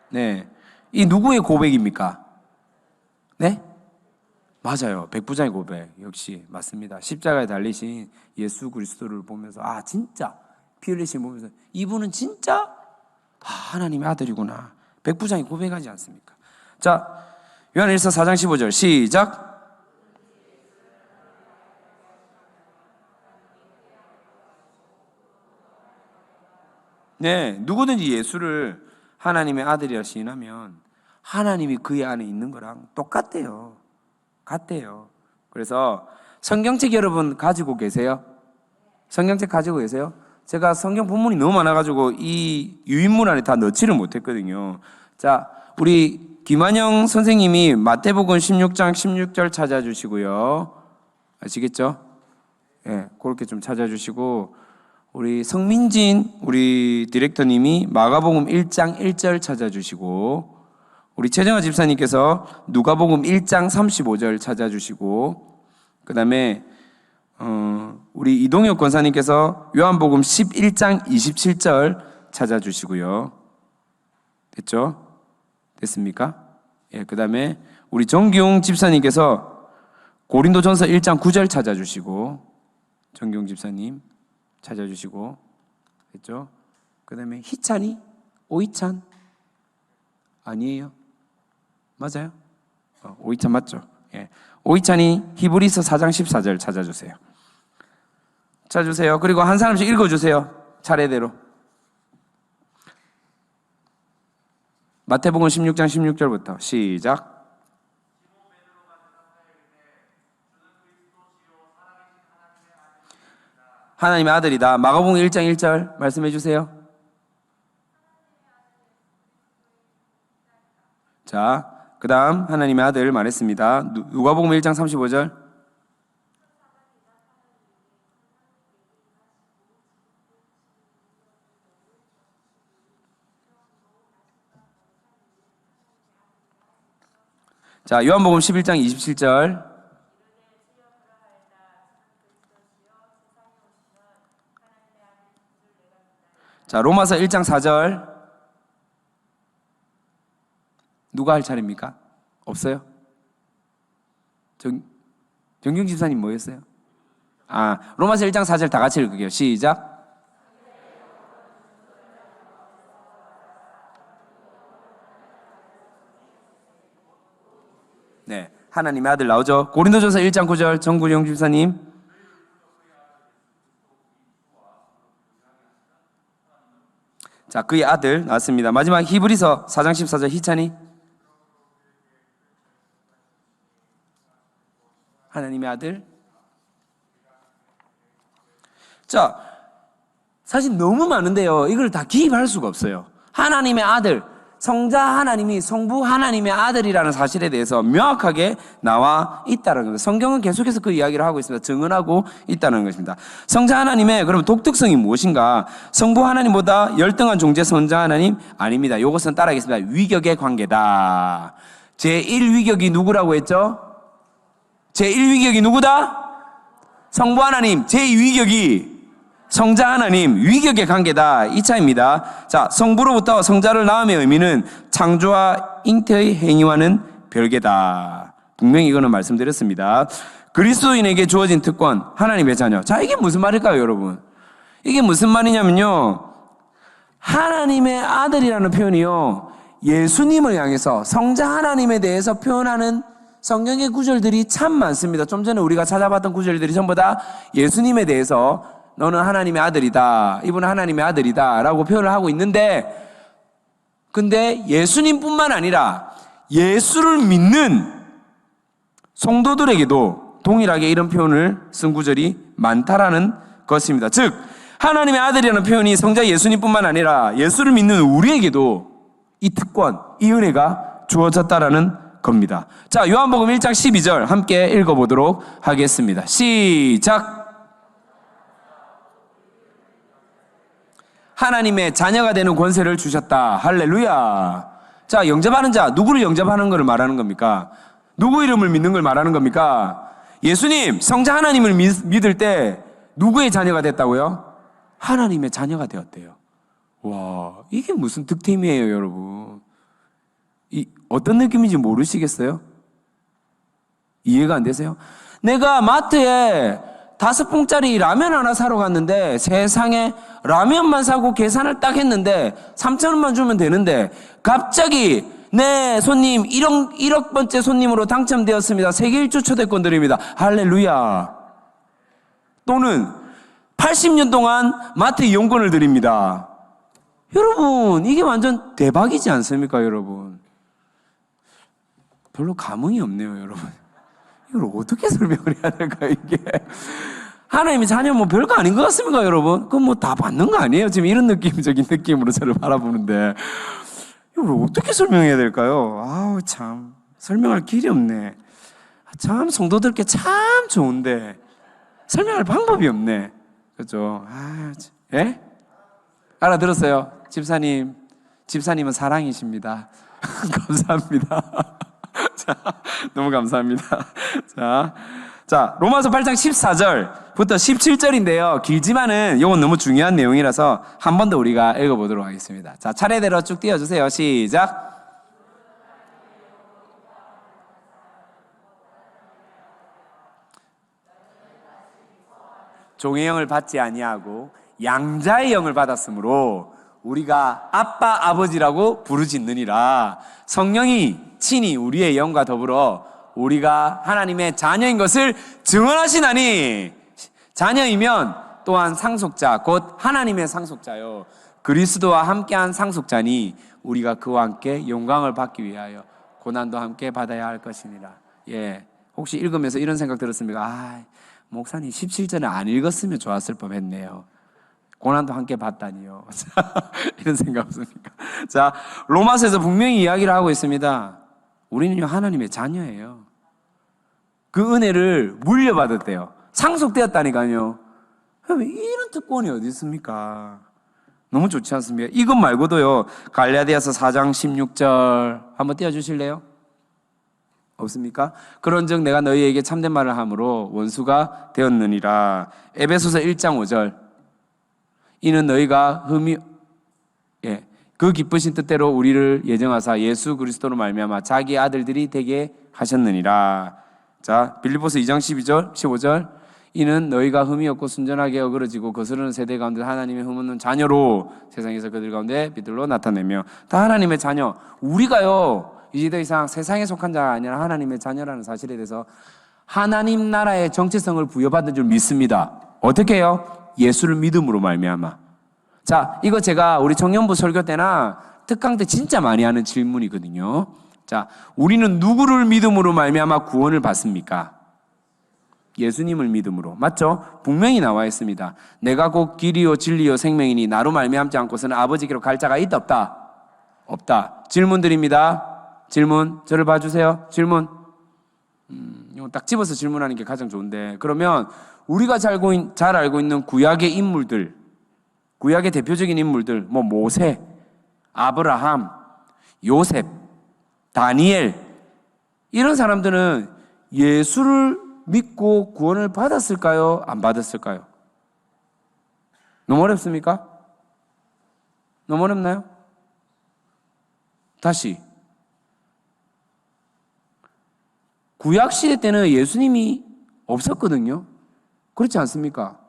네, 이 누구의 고백입니까? 네? 맞아요. 백부장의 고백. 역시 맞습니다. 십자가에 달리신 예수 그리스도를 보면서 진짜 피 흘리신 보면서 이분은 진짜 하나님의 아들이구나. 백부장이 고백하지 않습니까? 자, 요한일서 4장 15절 시작. 네, 누구든지 예수를 하나님의 아들이라 시인하면 하나님이 그의 안에 있는 거랑 똑같대요. 같대요. 그래서 성경책 여러분 가지고 계세요? 성경책 가지고 계세요? 제가 성경 본문이 너무 많아가지고 이 유인문 안에 다 넣지를 못했거든요. 자, 우리 김한영 선생님이 마태복음 16장 16절 찾아주시고요. 아시겠죠? 예, 그렇게 좀 찾아주시고, 우리 성민진 우리 디렉터님이 마가복음 1장 1절 찾아주시고, 우리 최정아 집사님께서 누가복음 1장 35절 찾아주시고, 그 다음에 우리 이동혁 권사님께서 요한복음 11장 27절 찾아주시고요. 됐죠? 됐습니까? 예, 그 다음에 우리 정기용 집사님께서 고린도전서 1장 9절 찾아주시고, 정기용 집사님 찾아주시고, 됐죠? 그 다음에 희찬이? 오희찬? 아니에요? 맞아요? 오희찬 맞죠? 예. 오희찬이 히브리서 4장 14절 찾아주세요. 찾아주세요. 그리고 한 사람씩 읽어주세요. 차례대로. 마태복음 16장 16절부터 시작. 하나님의 아들이다. 마가복음 1장 1절 말씀해 주세요. 자, 그 다음 하나님의 아들 말했습니다. 누가복음 1장 35절. 자, 요한복음 11장 27절. 자, 로마서 1장 4절. 누가 할 차례입니까? 없어요? 정경 집사님 뭐 했어요? 로마서 1장 4절 다 같이 읽을게요. 시작. 네, 하나님의 아들 나오죠. 고린도전서 1장 9절 정구영 집사님. 자, 그의 아들 나왔습니다. 마지막 히브리서 4장 14절 희찬이. 하나님의 아들. 자, 사실 너무 많은데요, 이걸 다 기입할 수가 없어요. 하나님의 아들, 성자 하나님이 성부 하나님의 아들이라는 사실에 대해서 명확하게 나와 있다는 겁니다. 성경은 계속해서 그 이야기를 하고 있습니다. 증언하고 있다는 것입니다. 성자 하나님의 그럼 독특성이 무엇인가? 성부 하나님보다 열등한 존재 성자 하나님? 아닙니다. 이것은 따라하겠습니다. 위격의 관계다. 제1위격이 누구라고 했죠? 제1위격이 누구다? 성부 하나님. 제2위격이 성자 하나님, 위격의 관계다. 이 차입니다. 자, 성부로부터 성자를 낳음의 의미는 창조와 잉태의 행위와는 별개다. 분명히 이거는 말씀드렸습니다. 그리스도인에게 주어진 특권, 하나님의 자녀. 자, 이게 무슨 말일까요, 여러분? 이게 무슨 말이냐면요, 하나님의 아들이라는 표현이요, 예수님을 향해서 성자 하나님에 대해서 표현하는 성경의 구절들이 참 많습니다. 좀 전에 우리가 찾아봤던 구절들이 전부 다 예수님에 대해서 너는 하나님의 아들이다, 이분은 하나님의 아들이다 라고 표현을 하고 있는데, 근데 예수님뿐만 아니라 예수를 믿는 성도들에게도 동일하게 이런 표현을 쓴 구절이 많다라는 것입니다. 즉 하나님의 아들이라는 표현이 성자 예수님뿐만 아니라 예수를 믿는 우리에게도 이 특권, 이 은혜가 주어졌다라는 겁니다. 자, 요한복음 1장 12절 함께 읽어보도록 하겠습니다. 시작. 하나님의 자녀가 되는 권세를 주셨다. 할렐루야. 자, 영접하는 자, 누구를 영접하는 걸 말하는 겁니까? 누구 이름을 믿는 걸 말하는 겁니까? 예수님, 성자 하나님을 믿을 때 누구의 자녀가 됐다고요? 하나님의 자녀가 되었대요. 와, 이게 무슨 득템이에요, 여러분. 어떤 느낌인지 모르시겠어요? 이해가 안 되세요? 내가 마트에 5봉짜리 라면 하나 사러 갔는데 세상에 라면만 사고 계산을 딱 했는데 3,000원만 주면 되는데 갑자기 네 손님 1억 번째 손님으로 당첨되었습니다. 세계 1조 초대권 드립니다. 할렐루야. 또는 80년 동안 마트 이용권을 드립니다. 여러분, 이게 완전 대박이지 않습니까, 여러분? 별로 감흥이 없네요, 여러분. 이걸 어떻게 설명을 해야 될까, 이게? 하나님이 자녀 뭐 별거 아닌 것 같습니까, 여러분? 그건 뭐 다 받는 거 아니에요? 지금 이런 느낌적인 느낌으로 저를 바라보는데. 이걸 어떻게 설명해야 될까요? 아우, 참. 설명할 길이 없네. 참, 성도들께 참 좋은데, 설명할 방법이 없네. 그죠? 아, 예? 알아들었어요? 집사님은 사랑이십니다. 감사합니다. 자, 너무 감사합니다. 자, 로마서 8장 14절부터 17절인데요. 길지만은 이건 너무 중요한 내용이라서 한 번 더 우리가 읽어보도록 하겠습니다. 자, 차례대로 쭉 띄워주세요. 시작. 종의 영을 받지 아니하고 양자의 영을 받았으므로 우리가 아빠 아버지라고 부르짖느니라. 성령이 친히 우리의 영과 더불어 우리가 하나님의 자녀인 것을 증언하시나니, 자녀이면 또한 상속자 곧 하나님의 상속자요 그리스도와 함께한 상속자니 우리가 그와 함께 영광을 받기 위하여 고난도 함께 받아야 할 것이니라. 예, 혹시 읽으면서 이런 생각 들었습니까? 아, 목사님 17절에 안 읽었으면 좋았을 뻔했네요. 고난도 함께 받다니요. 이런 생각 없습니까? 자, 로마서에서 분명히 이야기를 하고 있습니다. 우리는요, 하나님의 자녀예요. 그 은혜를 물려받았대요. 상속되었다니까요. 이런 특권이 어디 있습니까? 너무 좋지 않습니까? 이것 말고도요, 갈라디아서 4장 16절 한번 띄워주실래요? 없습니까? 그런즉 내가 너희에게 참된 말을 함으로 원수가 되었느니라. 에베소서 1장 5절. 이는 너희가 그 기쁘신 뜻대로 우리를 예정하사 예수 그리스도로 말미암아 자기 아들들이 되게 하셨느니라. 자, 빌립보서 2장 12절, 15절. 이는 너희가 흠이 없고 순전하게 어그러지고 거스르는 세대 가운데 하나님의 흠없는 자녀로 세상에서 그들 가운데 빛들로 나타내며. 다 하나님의 자녀. 우리가요, 이제 더 이상 세상에 속한 자가 아니라 하나님의 자녀라는 사실에 대해서 하나님 나라의 정체성을 부여받은 줄 믿습니다. 어떻게 해요? 예수를 믿음으로 말미암아. 자, 이거 제가 우리 청년부 설교 때나 특강 때 진짜 많이 하는 질문이거든요. 자, 우리는 누구를 믿음으로 말미암아 구원을 받습니까? 예수님을 믿음으로. 맞죠? 분명히 나와 있습니다. 내가 곧 길이요 진리요 생명이니 나로 말미암지 않고서는 아버지께로 갈 자가 있다 없다? 없다. 질문 드립니다. 질문. 저를 봐주세요. 질문. 이거 딱 집어서 질문하는 게 가장 좋은데, 그러면 우리가 잘 알고 있는 구약의 인물들, 구약의 대표적인 인물들, 뭐 모세, 아브라함, 요셉, 다니엘, 이런 사람들은 예수를 믿고 구원을 받았을까요? 안 받았을까요? 너무 어렵습니까? 너무 어렵나요? 다시. 구약시대 때는 예수님이 없었거든요. 그렇지 않습니까?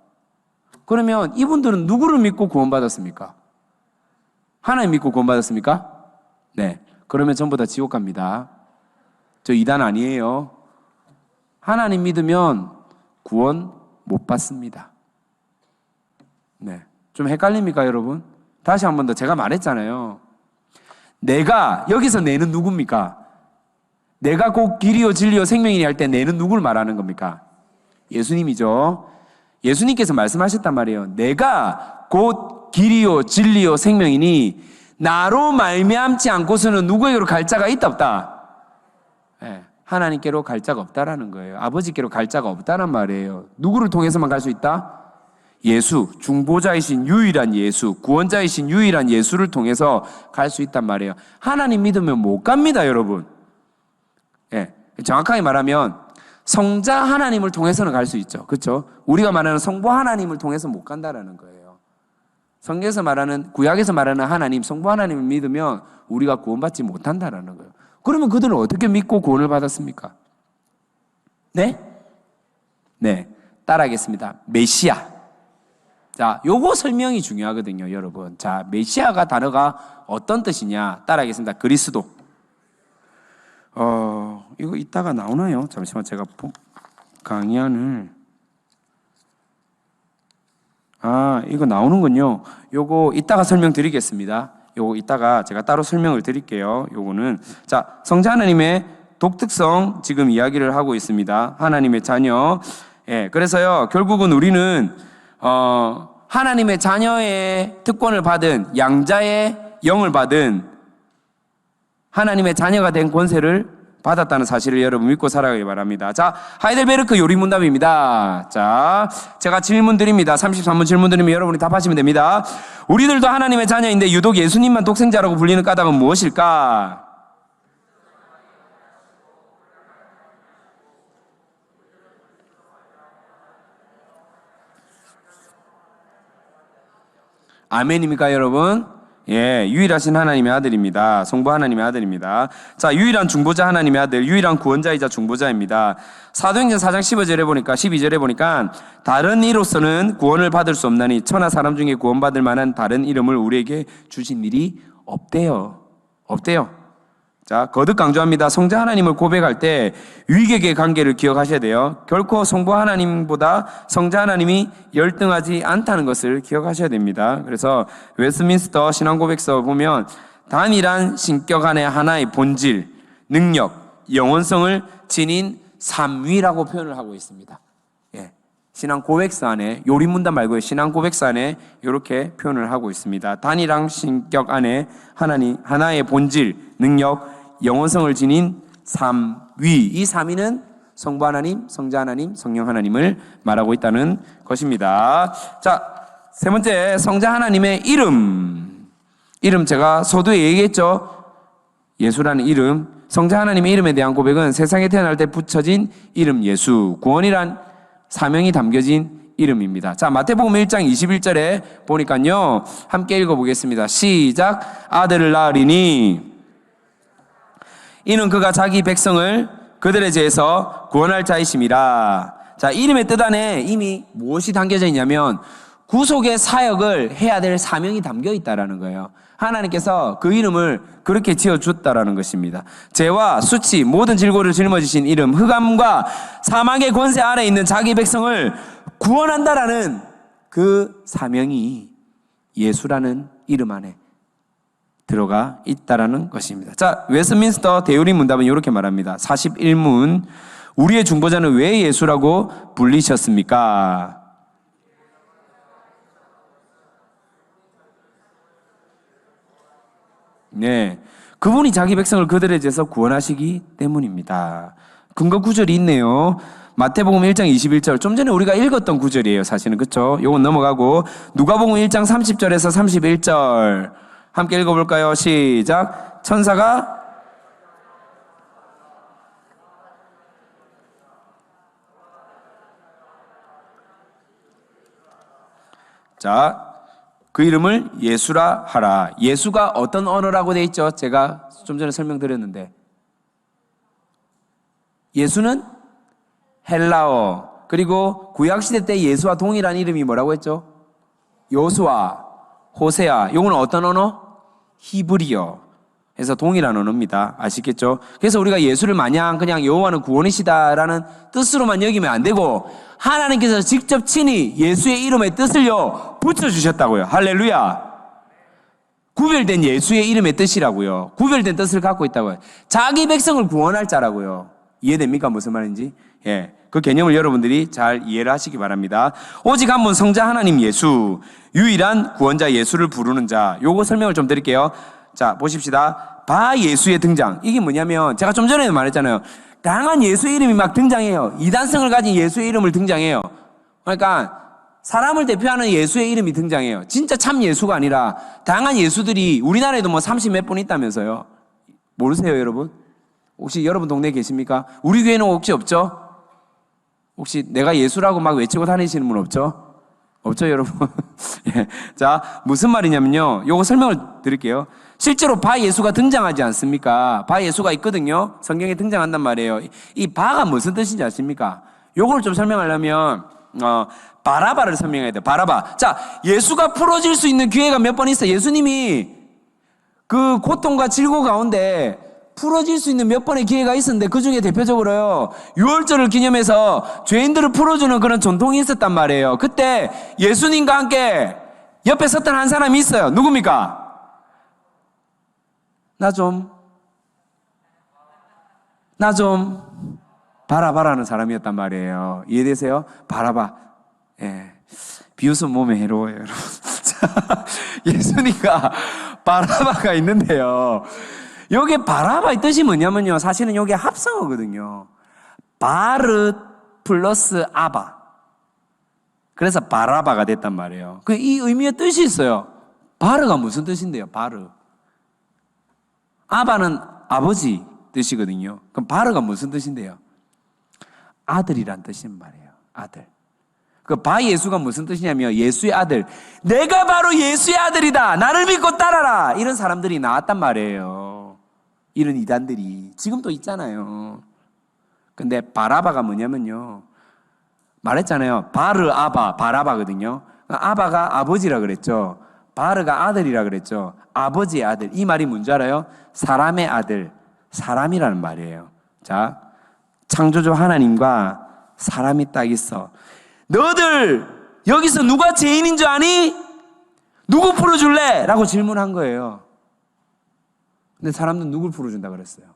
그러면 이분들은 누구를 믿고 구원받았습니까? 하나님 믿고 구원받았습니까? 네. 그러면 전부 다 지옥 갑니다. 저 이단 아니에요. 하나님 믿으면 구원 못 받습니다. 네. 좀 헷갈립니까, 여러분? 다시 한 번 더. 제가 말했잖아요. 내가, 여기서 내는 누굽니까? 내가 곧 길이요 진리요 생명이니 할 때 내는 누구를 말하는 겁니까? 예수님이죠. 예수님께서 말씀하셨단 말이에요. 내가 곧 길이요 진리요 생명이니 나로 말미암지 않고서는 누구에게로 갈 자가 있다 없다? 네, 하나님께로 갈 자가 없다라는 거예요. 아버지께로 갈 자가 없다는 말이에요. 누구를 통해서만 갈 수 있다? 예수, 중보자이신 유일한 예수, 구원자이신 유일한 예수를 통해서 갈 수 있단 말이에요. 하나님 믿으면 못 갑니다, 여러분. 예, 정확하게 말하면 성자 하나님을 통해서는 갈 수 있죠. 그렇죠? 우리가 말하는 성부 하나님을 통해서 못 간다라는 거예요. 성경에서 말하는, 구약에서 말하는 하나님, 성부 하나님을 믿으면 우리가 구원받지 못한다라는 거예요. 그러면 그들은 어떻게 믿고 구원을 받았습니까? 네? 네, 따라하겠습니다. 메시아. 자, 요거 설명이 중요하거든요, 여러분. 자, 메시아가 단어가 어떤 뜻이냐? 따라하겠습니다. 그리스도. 이거 이따가 나오나요? 잠시만, 제가 강의안을. 이거 나오는군요. 요거 이따가 설명드리겠습니다. 요거 이따가 제가 따로 설명을 드릴게요. 요거는. 자, 성자 하나님의 독특성 지금 이야기를 하고 있습니다. 하나님의 자녀. 예, 그래서요, 결국은 우리는 하나님의 자녀의 특권을 받은, 양자의 영을 받은 하나님의 자녀가 된 권세를 받았다는 사실을 여러분 믿고 살아가기 바랍니다. 자, 하이델베르크 요리문답입니다. 자, 제가 질문 드립니다. 33번 질문 드리면 여러분이 답하시면 됩니다. 우리들도 하나님의 자녀인데 유독 예수님만 독생자라고 불리는 까닭은 무엇일까? 아멘입니까, 여러분? 예, 유일하신 하나님의 아들입니다. 성부 하나님의 아들입니다. 자, 유일한 중보자 하나님의 아들, 유일한 구원자이자 중보자입니다. 사도행전 4장 12절에 보니까 다른 이로서는 구원을 받을 수 없나니 천하 사람 중에 구원받을 만한 다른 이름을 우리에게 주신 일이 없대요. 자, 거듭 강조합니다. 성자 하나님을 고백할 때 위객의 관계를 기억하셔야 돼요. 결코 성부 하나님보다 성자 하나님이 열등하지 않다는 것을 기억하셔야 됩니다. 그래서 웨스트민스터 신앙고백서 보면 단일한 신격 안에 하나의 본질, 능력, 영원성을 지닌 삼위라고 표현을 하고 있습니다. 예. 신앙고백서 안에, 요리문답 말고요, 신앙고백서 안에 이렇게 표현을 하고 있습니다. 단일한 신격 안에 하나의 본질, 능력, 영원성을 지닌 삼위. 이 삼위는 성부 하나님, 성자 하나님, 성령 하나님을 말하고 있다는 것입니다. 자, 세 번째, 성자 하나님의 이름 제가 서두에 얘기했죠. 예수라는 이름. 성자 하나님의 이름에 대한 고백은 세상에 태어날 때 붙여진 이름 예수, 구원이란 사명이 담겨진 이름입니다. 자, 마태복음 1장 21절에 보니까요, 함께 읽어보겠습니다. 시작. 아들을 낳으리니 이는 그가 자기 백성을 그들의 죄에서 구원할 자이심이라. 자, 이름의 뜻 안에 이미 무엇이 담겨져 있냐면 구속의 사역을 해야 될 사명이 담겨 있다라는 거예요. 하나님께서 그 이름을 그렇게 지어줬다라는 것입니다. 죄와 수치, 모든 질고를 짊어지신 이름, 흑암과 사망의 권세 아래 있는 자기 백성을 구원한다라는 그 사명이 예수라는 이름 안에 들어가 있다라는 것입니다. 자, 웨스트민스터 대요리 문답은 이렇게 말합니다. 41문. 우리의 중보자는 왜 예수라고 불리셨습니까? 네, 그분이 자기 백성을 그들의 죄에서 구원하시기 때문입니다. 근거 구절이 있네요. 마태복음 1장 21절, 좀 전에 우리가 읽었던 구절이에요, 사실은. 그렇죠? 요건 넘어가고 누가복음 1장 30절에서 31절 함께 읽어볼까요? 시작. 천사가 자, 그 이름을 예수라 하라. 예수가 어떤 언어라고 되어 있죠? 제가 좀 전에 설명드렸는데 예수는 헬라어, 그리고 구약시대 때 예수와 동일한 이름이 뭐라고 했죠? 요수아, 호세아. 요거는 어떤 언어? 히브리어. 그래서 동일한 언어입니다. 아시겠죠? 그래서 우리가 예수를 마냥 그냥 여호와는 구원이시다라는 뜻으로만 여기면 안 되고 하나님께서 직접 친히 예수의 이름의 뜻을요 붙여주셨다고요. 할렐루야. 구별된 예수의 이름의 뜻이라고요. 구별된 뜻을 갖고 있다고요. 자기 백성을 구원할 자라고요. 이해됩니까? 무슨 말인지? 예, 그 개념을 여러분들이 잘 이해를 하시기 바랍니다. 오직 한 분 성자 하나님 예수, 유일한 구원자 예수를 부르는 자. 요거 설명을 좀 드릴게요. 자, 보십시다. 바 예수의 등장. 이게 뭐냐면 제가 좀 전에 말했잖아요. 다양한 예수의 이름이 막 등장해요. 이단성을 가진 예수의 이름을 등장해요. 그러니까 사람을 대표하는 예수의 이름이 등장해요. 진짜 참 예수가 아니라 다양한 예수들이 우리나라에도 뭐 30몇 분 있다면서요. 모르세요, 여러분? 혹시 여러분 동네에 계십니까? 우리 교회는 혹시 없죠? 혹시 내가 예수라고 막 외치고 다니시는 분 없죠? 없죠, 여러분? 예. 자, 무슨 말이냐면요. 요거 설명을 드릴게요. 실제로 바 예수가 등장하지 않습니까? 바 예수가 있거든요. 성경에 등장한단 말이에요. 이 바가 무슨 뜻인지 아십니까? 요걸 좀 설명하려면 바라바를 설명해야 돼요. 바라바. 자, 예수가 풀어질 수 있는 기회가 몇 번 있어요. 예수님이 그 고통과 질고 가운데 풀어질 수 있는 몇 번의 기회가 있었는데 그 중에 대표적으로요, 유월절을 기념해서 죄인들을 풀어주는 그런 전통이 있었단 말이에요. 그때 예수님과 함께 옆에 섰던 한 사람이 있어요. 누굽니까? 나 나 좀 바라봐라는 사람이었단 말이에요. 이해되세요? 바라봐. 예. 비웃음 몸에 해로워요, 여러분. 예수니까 바라바가 있는데요. 여기 바라바의 뜻이 뭐냐면요. 사실은 여기 합성어거든요. 바르 플러스 아바. 그래서 바라바가 됐단 말이에요. 이 의미의 뜻이 있어요. 바르가 무슨 뜻인데요? 바르. 아바는 아버지 뜻이거든요. 그럼 바르가 무슨 뜻인데요? 아들이란 뜻인 말이에요. 아들. 그 바 예수가 무슨 뜻이냐면 예수의 아들. 내가 바로 예수의 아들이다. 나를 믿고 따라라. 이런 사람들이 나왔단 말이에요. 이런 이단들이 지금도 있잖아요. 근데 바라바가 뭐냐면요. 말했잖아요. 바르 아바 바라바거든요. 아바가 아버지라 그랬죠. 바르가 아들이라 그랬죠. 아버지의 아들. 이 말이 뭔지 알아요? 사람의 아들. 사람이라는 말이에요. 자, 창조주 하나님과 사람이 딱 있어. 너들 여기서 누가 죄인인 줄 아니? 누구 풀어줄래? 라고 질문한 거예요. 근데 사람들은 누굴 풀어준다 그랬어요?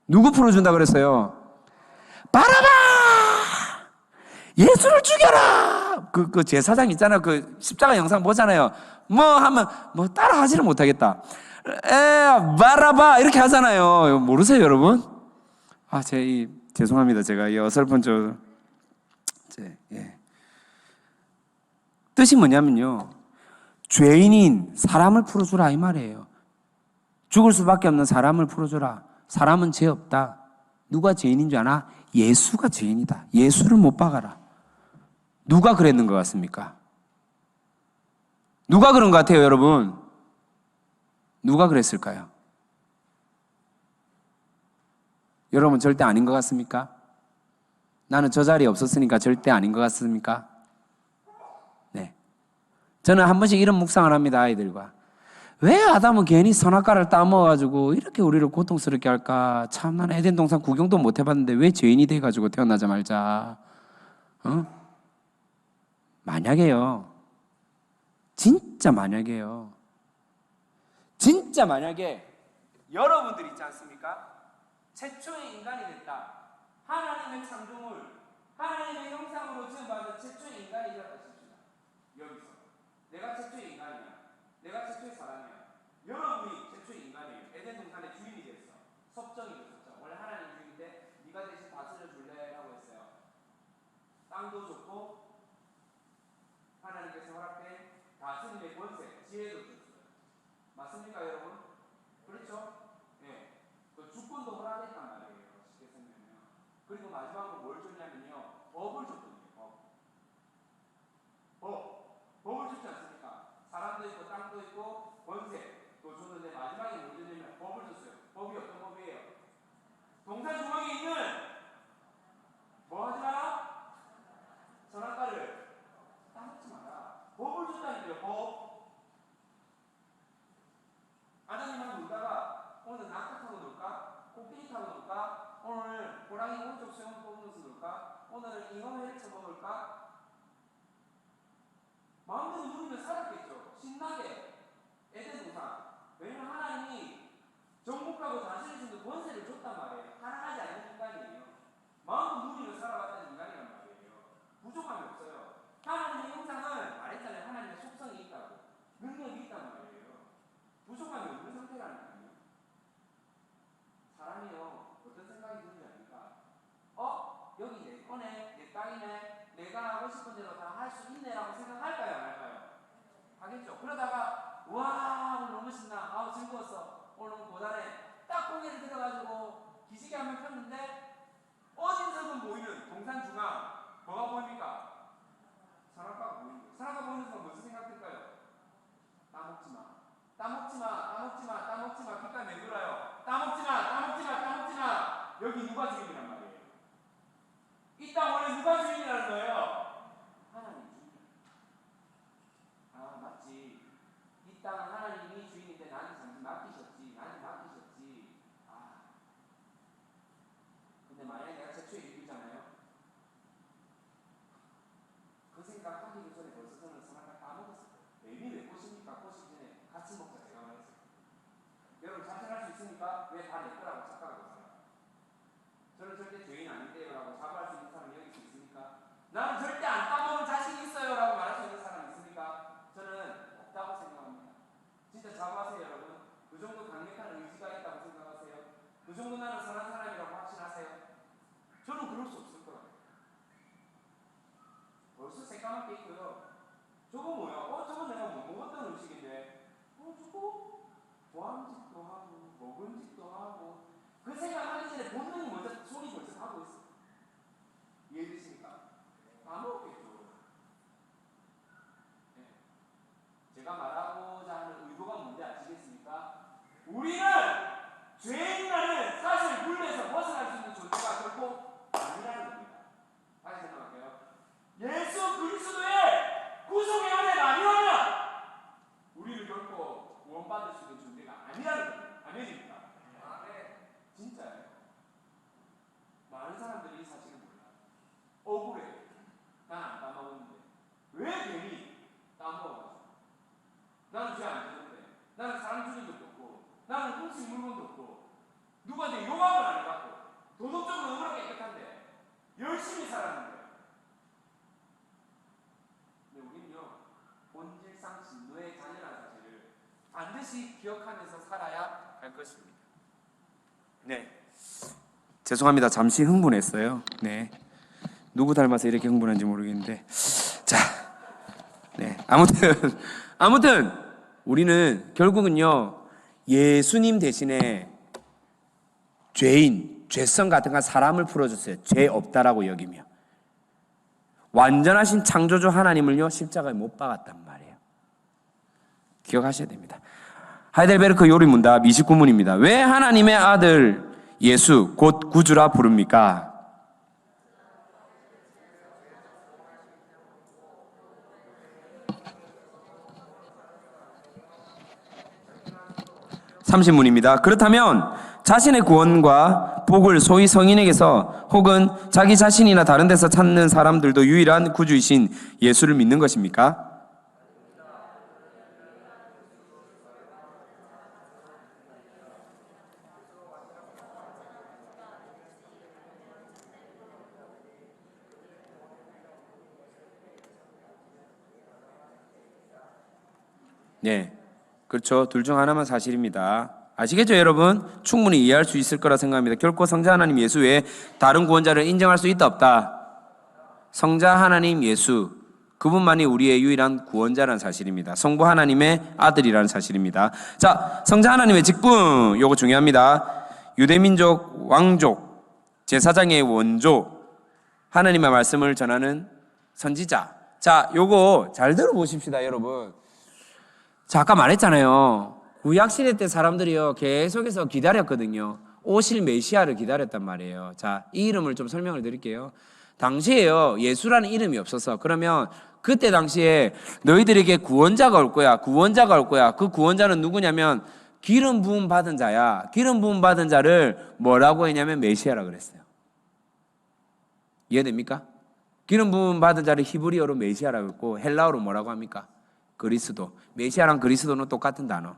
누구 풀어준다 그랬어요? 바라바! 예수를 죽여라! 그 제사장 있잖아요. 그 십자가 영상 보잖아요. 뭐 하면 뭐 따라 하지를 못하겠다. 바라바! 이렇게 하잖아요. 모르세요, 여러분? 죄송합니다. 제가 이 어설픈 예. 뜻이 뭐냐면요. 죄인인 사람을 풀어주라 이 말이에요. 죽을 수밖에 없는 사람을 풀어주라. 사람은 죄 없다. 누가 죄인인 줄 아나? 예수가 죄인이다. 예수를 못 박아라. 누가 그랬는 것 같습니까? 누가 그런 것 같아요, 여러분? 누가 그랬을까요? 여러분 절대 아닌 것 같습니까? 나는 저 자리에 없었으니까 절대 아닌 것 같습니까? 네. 저는 한 번씩 이런 묵상을 합니다, 아이들과. 왜 아담은 괜히 선악과를 따먹어가지고 이렇게 우리를 고통스럽게 할까? 참, 나는 에덴 동산 구경도 못 해봤는데 왜 죄인이 돼가지고 태어나자마자. 만약에요. 진짜 만약에 여러분들 있지 않습니까? 최초의 인간이 됐다. 하나님의 창조물, 하나님의 형상으로 지음받은 최초의 인간이 되었다 싶습니다. 여기서 내가 최초의 인간이야. 내가 최초의 사람이야. 여러분이 최초의 인간이에요. 에덴 동산의 주인이 됐어. 섭정이 됐었죠. 원래 하나님 주인인데 네가 대신 다스려 줄래? 라고 했어요. 땅도 좋고 하나님께서 허락된 다스림의 권세, 지혜도 줬어요. 맞습니까, 여러분? 그렇죠? 네. 그 주권도 허락했단 말이에요. 쉽게 설명하면. 그리고 마지막으로 뭘 줬냐면요. 법을 줬거든요. 법을 줬지 않습니까? 사람도 있고 땅도 있고 권세도 줬는데 마지막에 뭘 줬냐면 법을 줬어요. 법이 어떤 법이에요? 동산 중앙에 있는 뭐 하지 마라? 선악과를 따먹지 마라. 법을 줬다니까요. 법. 아담이랑 놀다가 오늘 낙타 타고 놀까? 코끼리 타고 놀까? 오늘 호랑이 오른쪽 수염 뽑으면서 놀까? 오늘 잉어 회를 쳐먹을까? 마음대로 누리면 살았겠죠. 신나게. 에덴 동산. 왜냐면 하나님이 정복하고 다스릴 수 있는 권세를 줬단 말이에요. 하나하지 않는 인간이에요. 마음대로 누리며 살아갔다는 인간이란 말이에요. 부족함이 없어요. 하나님의 형상은 말했잖아요. 하나님의 속성이 있다고. 능력이 있단 말이에요. 부족함이 없는 상태라니까요. 사람이요. 어떤 생각이 드는지 아닙니까? 여기 내 거네. 내 땅이네. 내가 하고 싶은 대로 다 할 수 있네라고 생각할까요? 안 할까요? 하겠죠. 그러다가 와 오늘 너무 신나. 아우 즐거웠어. 오늘 너무 고단해. 딱 고개를 들어가지고 기지개 한번 폈는데 어딘서든 보이는 동산 중앙 뭐가 보입니까? 산악과가 보이는 거예요. 산악과 보이는 순간 무슨 생각 들까요? 따먹지 마. 따먹지 마. 따먹지 마. 따먹지 마. 귓가에 맹돌아요. 따먹지 마. 따먹지 마. 따먹지 마. 여기 누가 주인이란 말이에요? 이 땅 원래 누가 주인이라는 거예요? 하나님 주인. 아 맞지. 이 땅은 하나님이 주인인데 나한테 잠시 맡기셨지. 나한테 맡기셨지. 근데 만약에 내가 최초의 인류잖아요. 저거 뭐야? 저거 내가 못 먹었던 음식인데 저거 보암직도 하고 먹은직도 하고 그 생각하기 전에 본능이 먼저 손이 벌써 하고 있어. 이해되십니까? 안 먹겠죠. 네. 제가 말하고자 하는 의도가 뭔지 아시겠습니까? 우리는 죄인이라는 사실 굴레에서 벗어날 수 있는 존재가 결코 아니라는 겁니다. 다시 생각할게요. 예수 그리스도의 구속의 은혜가 아니라면 우리는 결코 구원받을 수 있는 존재가 아니라는 겁니다. 아멘입니까? 진짜예요. 많은 사람들이 이 사실을 몰라요. 억울해. 난 안 까먹었는데 왜 괜히 까먹어가지고. 나는 죄 안 짓는데, 나는 사람 죽인 적도 없고, 나는 훔친 물건도 없고, 누구한테 욕함을 안 해갖고, 도덕적으로 너무나 깨끗한데 열심히 살았는데. 근데 우리는요, 본질상 진노의 자녀라는 사실을 반드시 기억하면서 살아야 할 것입니다. 네, 죄송합니다. 잠시 흥분했어요. 네, 누구 닮아서 이렇게 흥분한지 모르겠는데, 자, 네, 아무튼 우리는 결국은요, 예수님 대신에 죄인, 죄성 같은 건 사람을 풀어줬어요. 죄 없다라고 여기며. 완전하신 창조주 하나님을요, 십자가에 못 박았단 말이에요. 기억하셔야 됩니다. 하이델베르크 요리문답 29문입니다. 왜 하나님의 아들 예수 곧 구주라 부릅니까? (30문입니다) 그렇다면 자신의 구원과 복을 소위 성인에게서 혹은 자기 자신이나 다른 데서 찾는 사람들도 유일한 구주이신 예수를 믿는 것입니까? 네, 그렇죠. 둘 중 하나만 사실입니다. 아시겠죠, 여러분? 충분히 이해할 수 있을 거라 생각합니다. 결코 성자 하나님 예수 외에 다른 구원자를 인정할 수 있다 없다. 성자 하나님 예수, 그분만이 우리의 유일한 구원자라는 사실입니다. 성부 하나님의 아들이라는 사실입니다. 자, 성자 하나님의 직분, 요거 중요합니다. 유대민족 왕족, 제사장의 원조, 하나님의 말씀을 전하는 선지자. 자, 요거 잘 들어보십시다, 여러분. 자, 아까 말했잖아요. 구약시대 때 사람들이요, 계속해서 기다렸거든요. 오실 메시아를 기다렸단 말이에요. 자, 이 이름을 좀 설명을 드릴게요. 당시에요, 예수라는 이름이 없어서, 그러면 그때 당시에 너희들에게 구원자가 올 거야. 구원자가 올 거야. 그 구원자는 누구냐면 기름 부음 받은 자야. 기름 부음 받은 자를 뭐라고 했냐면 메시아라 그랬어요. 이해됩니까? 기름 부음 받은 자를 히브리어로 메시아라고 했고, 헬라어로 뭐라고 합니까? 그리스도. 메시아랑 그리스도는 똑같은 단어.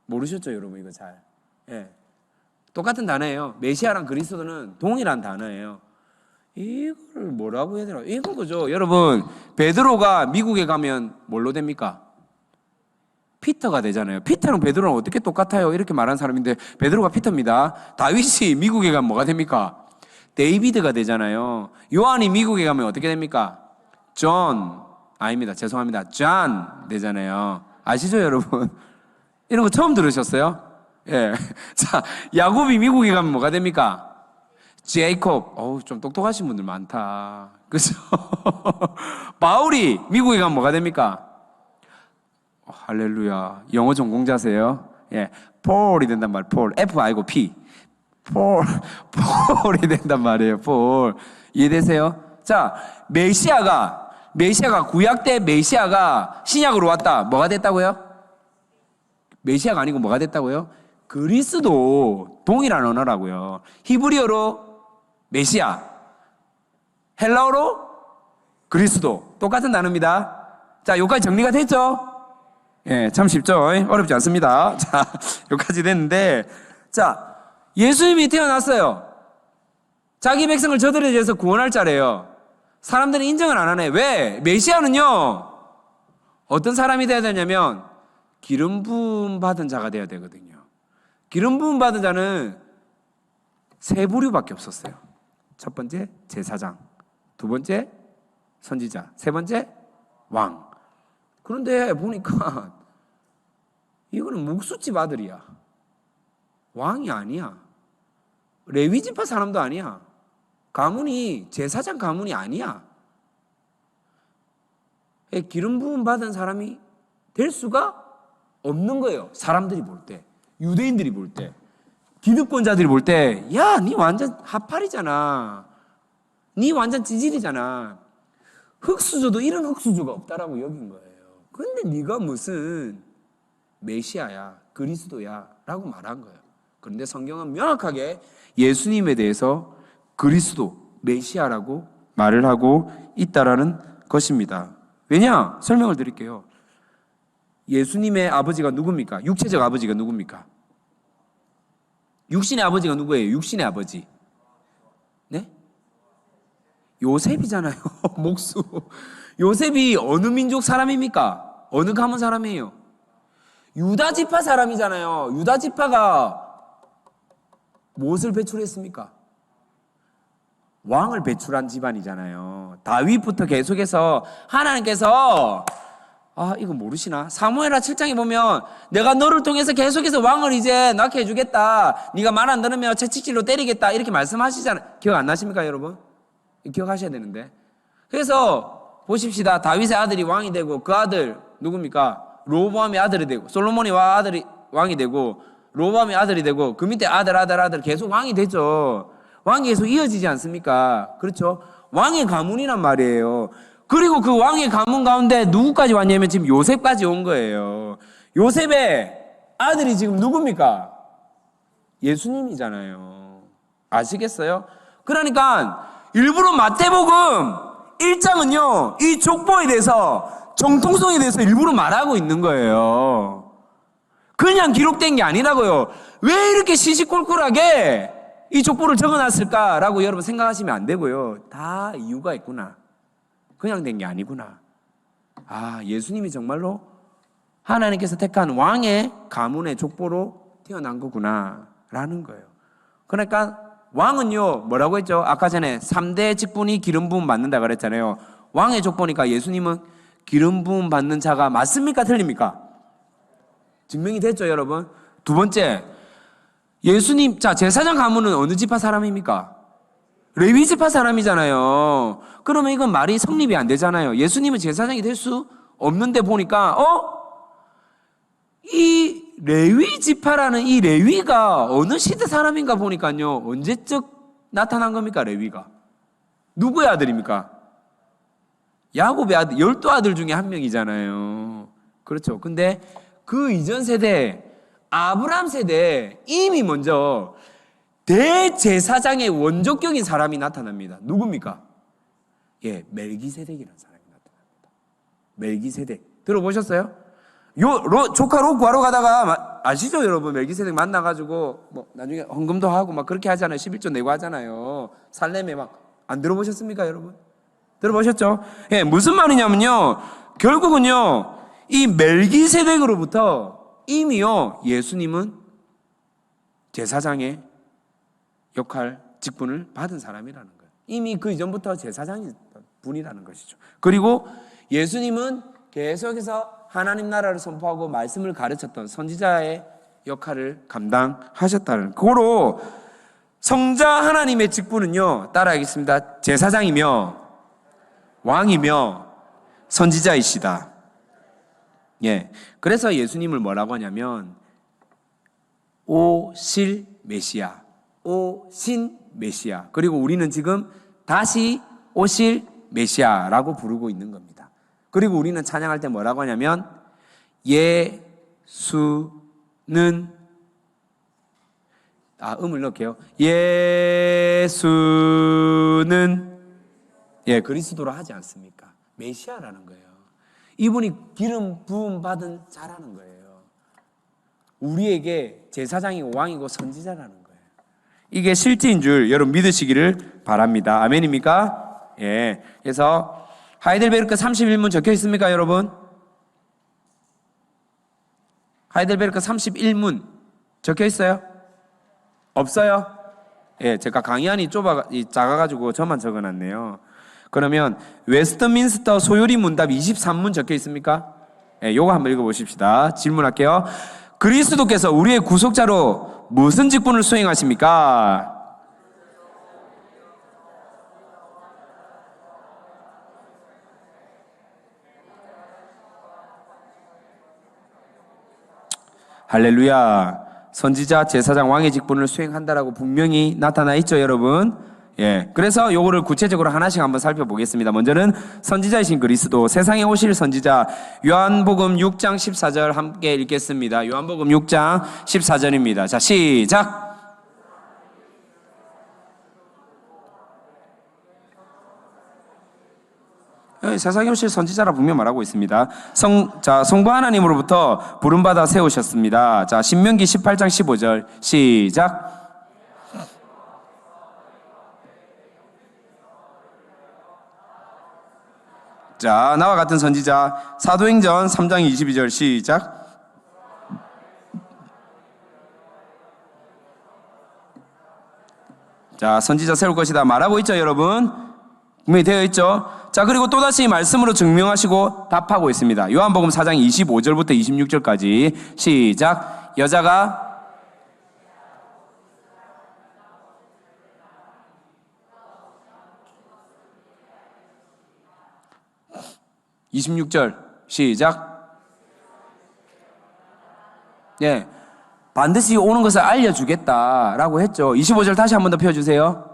모르셨죠, 여러분? 이거 잘. 예. 똑같은 단어예요. 메시아랑 그리스도는 동일한 단어예요. 이걸 뭐라고 해야 되나? 이건 거죠. 여러분, 베드로가 미국에 가면 뭘로 됩니까? 피터가 되잖아요. 피터랑 베드로랑 어떻게 똑같아요? 이렇게 말하는 사람인데 베드로가 피터입니다. 다윗이 미국에 가면 뭐가 됩니까? 데이비드가 되잖아요. 요한이 미국에 가면 어떻게 됩니까? 존. 아닙니다. 죄송합니다. 존 되잖아요. 아시죠, 여러분? 이런 거 처음 들으셨어요? 예. 자, 야곱이 미국에 가면 뭐가 됩니까? 제이콥. 어우, 좀 똑똑하신 분들 많다. 그죠? 바울이 미국에 가면 뭐가 됩니까? 할렐루야. 영어 전공자세요? 예. 폴이 된단 말이에요. 폴. F 아니고 P. 폴이 된단 말이에요. 폴. 이해되세요? 자, 메시아가 구약 때 메시아가 신약으로 왔다. 뭐가 됐다고요? 메시아가 아니고 뭐가 됐다고요? 그리스도. 동일한 언어라고요. 히브리어로 메시아, 헬라어로 그리스도. 똑같은 단어입니다. 자, 여기까지 정리가 됐죠? 예, 참 쉽죠? 어렵지 않습니다. 자, 여기까지 됐는데, 자, 예수님이 태어났어요. 자기 백성을 저들에 대해서 구원할 자래요. 사람들은 인정을 안 하네. 왜? 메시아는요, 어떤 사람이 돼야 되냐면 기름 부음 받은 자가 돼야 되거든요. 기름 부음 받은 자는 세 부류밖에 없었어요. 첫 번째 제사장, 두 번째 선지자. 세 번째, 왕. 그런데 보니까 이거는 묵수집 아들이야. 왕이 아니야. 레위 지파 사람도 아니야. 가문이 제사장 가문이 아니야. 기름 부음 받은 사람이 될 수가 없는 거예요. 사람들이 볼 때, 유대인들이 볼 때, 기득권자들이 볼 때, 야, 니 완전 하팔이잖아. 니 완전 찌질이잖아. 흙수저도 이런 흙수저가 없다라고 여긴 거예요. 근데 네가 무슨 메시아야, 그리스도야 라고 말한 거예요. 그런데 성경은 명확하게 예수님에 대해서 그리스도, 메시아라고 말을 하고 있다라는 것입니다. 왜냐? 설명을 드릴게요. 예수님의 아버지가 누굽니까? 육체적 아버지가 누굽니까? 육신의 아버지가 누구예요? 육신의 아버지. 네? 요셉이잖아요. 목수. 요셉이 어느 민족 사람입니까? 어느 가문 사람이에요? 유다 지파 사람이잖아요. 유다 지파가 무엇을 배출했습니까? 왕을 배출한 집안이잖아요. 다윗부터 계속해서 하나님께서 이거 모르시나? 사무엘하 7장에 보면 내가 너를 통해서 계속해서 왕을 이제 낳게 해주겠다. 네가 말 안 들으면 채찍질로 때리겠다. 이렇게 말씀하시잖아요. 기억 안 나십니까, 여러분? 기억하셔야 되는데. 그래서 보십시다. 다윗의 아들이 왕이 되고 그 아들 누굽니까? 로보암의 아들이 되고 솔로몬이 아들이 왕이 되고 로보암의 아들이 되고 그 밑에 아들 계속 왕이 되죠. 왕이 계속 이어지지 않습니까? 그렇죠? 왕의 가문이란 말이에요. 그리고 그 왕의 가문 가운데 누구까지 왔냐면 지금 요셉까지 온 거예요. 요셉의 아들이 지금 누굽니까? 예수님이잖아요. 아시겠어요? 그러니까 일부러 마태복음 1장은요 이 족보에 대해서 정통성에 대해서 일부러 말하고 있는 거예요. 그냥 기록된 게 아니라고요. 왜 이렇게 시시콜콜하게 이 족보를 적어놨을까라고 여러분 생각하시면 안 되고요. 다 이유가 있구나. 그냥 된 게 아니구나. 예수님이 정말로 하나님께서 택한 왕의 가문의 족보로 태어난 거구나 라는 거예요. 그러니까 왕은요 뭐라고 했죠? 아까 전에 3대 직분이 기름 부음 받는다 그랬잖아요. 왕의 족보니까 예수님은 기름 부음 받는 자가 맞습니까? 틀립니까? 증명이 됐죠, 여러분. 두 번째, 예수님, 제사장 가문은 어느 지파 사람입니까? 레위 지파 사람이잖아요. 그러면 이건 말이 성립이 안 되잖아요. 예수님은 제사장이 될 수 없는데 보니까 이 레위 지파라는 이 레위가 어느 시대 사람인가 보니까요. 언제적 나타난 겁니까? 레위가 누구의 아들입니까? 야곱의 아들, 12아들 중에 한 명이잖아요. 그렇죠. 근데 그 이전 세대 아브라함 세대에 이미 먼저 대제사장의 원조격인 사람이 나타납니다. 누굽니까? 멜기세덱이라는 사람이 나타납니다. 멜기세덱 들어보셨어요? 조카 롯 구하러 가다가 아시죠, 여러분? 멜기세덱 만나가지고 나중에 헌금도 하고 막 그렇게 하잖아요. 11조 내고 하잖아요. 살렘에 안 들어보셨습니까, 여러분? 들어보셨죠? 무슨 말이냐면요, 결국은요 이 멜기세덱으로부터 이미요 예수님은 제사장의 역할, 직분을 받은 사람이라는 거예요. 이미 그 이전부터 제사장이 분이라는 것이죠. 그리고 예수님은 계속해서 하나님 나라를 선포하고 말씀을 가르쳤던 선지자의 역할을 감당하셨다는 고로 성자 하나님의 직분은요 따라하겠습니다. 제사장이며 왕이며 선지자이시다. 그래서 예수님을 뭐라고 하냐면 오실 메시아, 오신 메시아, 그리고 우리는 지금 다시 오실 메시아라고 부르고 있는 겁니다. 그리고 우리는 찬양할 때 뭐라고 하냐면 예수는 음을 넣을게요. 예수는 그리스도로 하지 않습니까? 메시아라는 거예요. 이분이 기름 부음 받은 자라는 거예요. 우리에게 제사장이고 왕이고 선지자라는 거예요. 이게 실제인 줄 여러분 믿으시기를 바랍니다. 아멘입니까? 그래서 하이델베르크 31문 적혀 있습니까, 여러분? 하이델베르크 31문 적혀 있어요? 없어요? 제가 강의안이 작아가지고 저만 적어놨네요. 그러면 웨스트민스터 소요리 문답 23문 적혀 있습니까? 네, 요거 한번 읽어보십시다. 질문할게요. 그리스도께서 우리의 구속자로 무슨 직분을 수행하십니까? 할렐루야. 선지자, 제사장, 왕의 직분을 수행한다라고 분명히 나타나 있죠, 여러분. 예. 그래서 요거를 구체적으로 하나씩 한번 살펴보겠습니다. 먼저는 선지자이신 그리스도, 세상에 오실 선지자, 요한복음 6장 14절 함께 읽겠습니다. 요한복음 6장 14절입니다. 자, 시작. 세상에 오실 선지자라 분명 말하고 있습니다. 성부 하나님으로부터 부름받아 세우셨습니다. 자, 신명기 18장 15절 시작. 자, 나와 같은 선지자 사도행전 3장 22절 시작. 자, 선지자 세울 것이다 말하고 있죠, 여러분. 분명히 되어 있죠. 자, 그리고 또다시 말씀으로 증명하시고 답하고 있습니다. 요한복음 4장 25절부터 26절까지 시작. 여자가 26절 시작. 예, 반드시 오는 것을 알려주겠다라고 했죠. 25절 다시 한 번 더 펴주세요.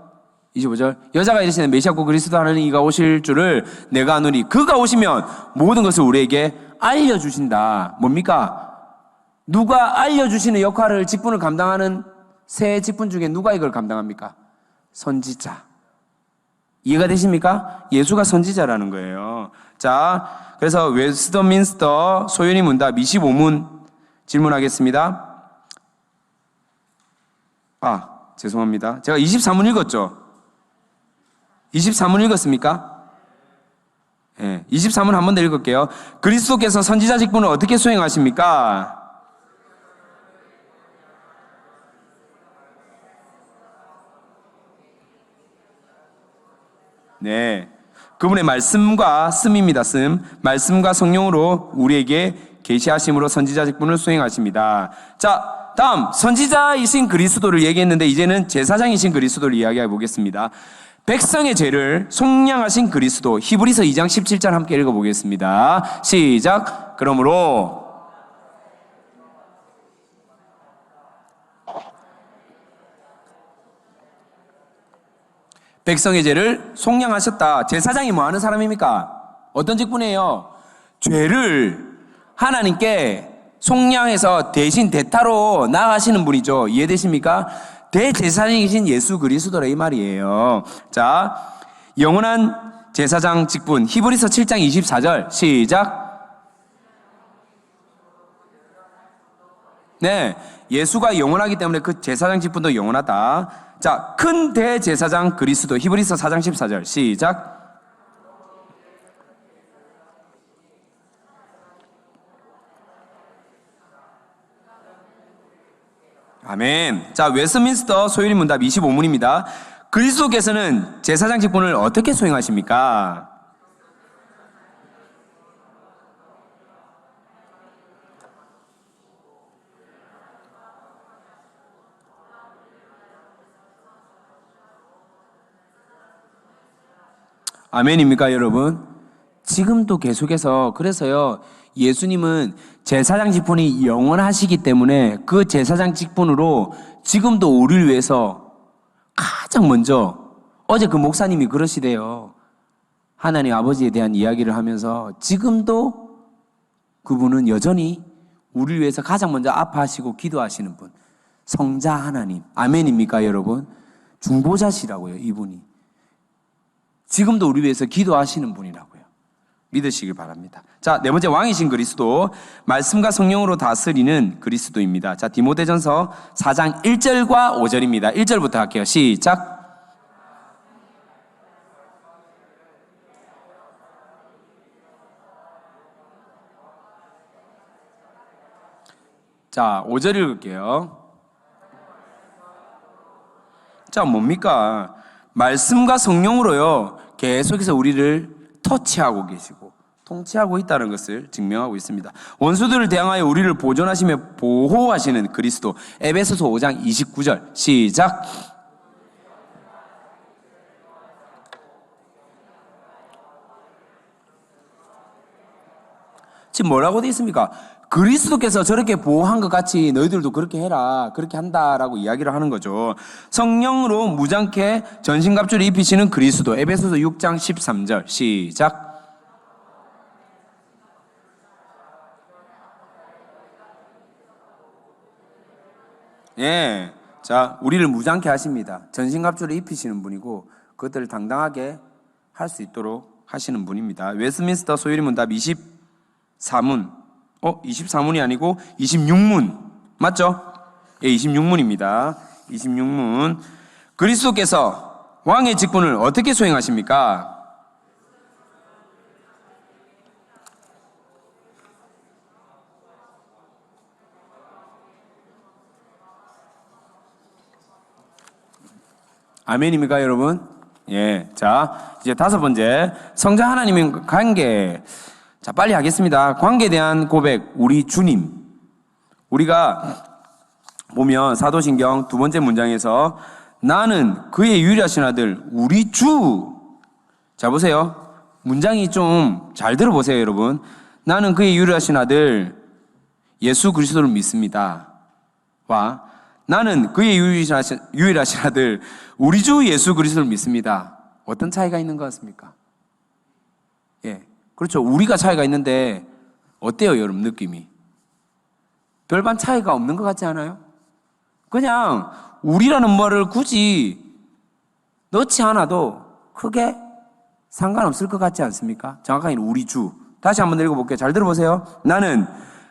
25절. 여자가 이르시되 메시아고 그리스도 하는 이가 오실 줄을 내가 아노니 그가 오시면 모든 것을 우리에게 알려주신다. 뭡니까? 누가 알려주시는 역할을, 직분을 감당하는 세 직분 중에 누가 이걸 감당합니까? 선지자. 이해가 되십니까? 예수가 선지자라는 거예요. 자, 그래서 웨스트민스터 소요리 문답 25문 질문하겠습니다. 죄송합니다. 제가 23문 읽었죠? 23문 읽었습니까? 네, 23문 한 번 더 읽을게요. 그리스도께서 선지자 직분을 어떻게 수행하십니까? 네, 그분의 말씀과 씀입니다. 말씀과 성령으로 우리에게 계시하심으로 선지자 직분을 수행하십니다. 자, 다음 선지자이신 그리스도를 얘기했는데 이제는 제사장이신 그리스도를 이야기해 보겠습니다. 백성의 죄를 속량하신 그리스도, 히브리서 2장 17절 함께 읽어보겠습니다. 시작. 그러므로 백성의 죄를 속량하셨다. 제사장이 뭐 하는 사람입니까? 어떤 직분이에요? 죄를 하나님께 속량해서 대신 대타로 나아가시는 분이죠. 이해되십니까? 대제사장이신 예수 그리스도라 이 말이에요. 자, 영원한 제사장 직분, 히브리서 7장 24절 시작. 네, 예수가 영원하기 때문에 그 제사장 직분도 영원하다. 자, 큰 대제사장 그리스도, 히브리서 4장 14절 시작. 아멘. 자, 웨스트민스터 소요리 문답 25문입니다. 그리스도께서는 제사장 직분을 어떻게 수행하십니까? 아멘입니까, 여러분? 지금도 계속해서, 그래서요, 예수님은 제사장 직분이 영원하시기 때문에 그 제사장 직분으로 지금도 우리를 위해서 가장 먼저, 어제 그 목사님이 그러시대요. 하나님 아버지에 대한 이야기를 하면서 지금도 그분은 여전히 우리를 위해서 가장 먼저 아파하시고 기도하시는 분, 성자 하나님. 아멘입니까, 여러분? 중보자시라고요, 이분이. 지금도 우리 위해서 기도하시는 분이라고요. 믿으시길 바랍니다. 자, 네 번째, 왕이신 그리스도, 말씀과 성령으로 다스리는 그리스도입니다. 자, 디모데전서 4장 1절과 5절입니다. 1절부터 할게요. 시작. 자, 5절 읽을게요. 자, 뭡니까? 말씀과 성령으로요, 계속해서 우리를 터치하고 계시고 통치하고 있다는 것을 증명하고 있습니다. 원수들을 대항하여 우리를 보존하시며 보호하시는 그리스도. 에베소서 5장 29절 시작. 지금 뭐라고 되어 있습니까? 그리스도께서 저렇게 보호한 것 같이 너희들도 그렇게 해라, 그렇게 한다라고 이야기를 하는 거죠. 성령으로 무장케 전신갑주를 입히시는 그리스도. 에베소서 6장 13절 시작. 예, 자, 우리를 무장케 하십니다. 전신갑주를 입히시는 분이고 그것들을 당당하게 할 수 있도록 하시는 분입니다. 웨스민스터 소유리 문답 24문 24문이 아니고 26문 맞죠? 예, 26문입니다. 26문. 그리스도께서 왕의 직분을 어떻게 수행하십니까? 아멘입니까, 여러분? 예. 자, 이제 5번째. 성자 하나님의 관계. 자, 빨리 하겠습니다. 관계에 대한 고백. 우리 주님. 우리가 보면 사도신경 2번째 문장에서 나는 그의 유일하신 아들, 우리 주. 자, 보세요. 문장이 좀 잘 들어보세요, 여러분. 나는 그의 유일하신 아들, 예수 그리스도를 믿습니다. 와, 나는 그의 유일하신 아들, 우리 주 예수 그리스도를 믿습니다. 어떤 차이가 있는 것 같습니까? 예, 그렇죠. 우리가 차이가 있는데 어때요, 여러분 느낌이? 별반 차이가 없는 것 같지 않아요? 그냥 우리라는 말을 굳이 넣지 않아도 크게 상관없을 것 같지 않습니까? 정확하게 우리 주. 다시 한번 읽어볼게요. 잘 들어보세요. 나는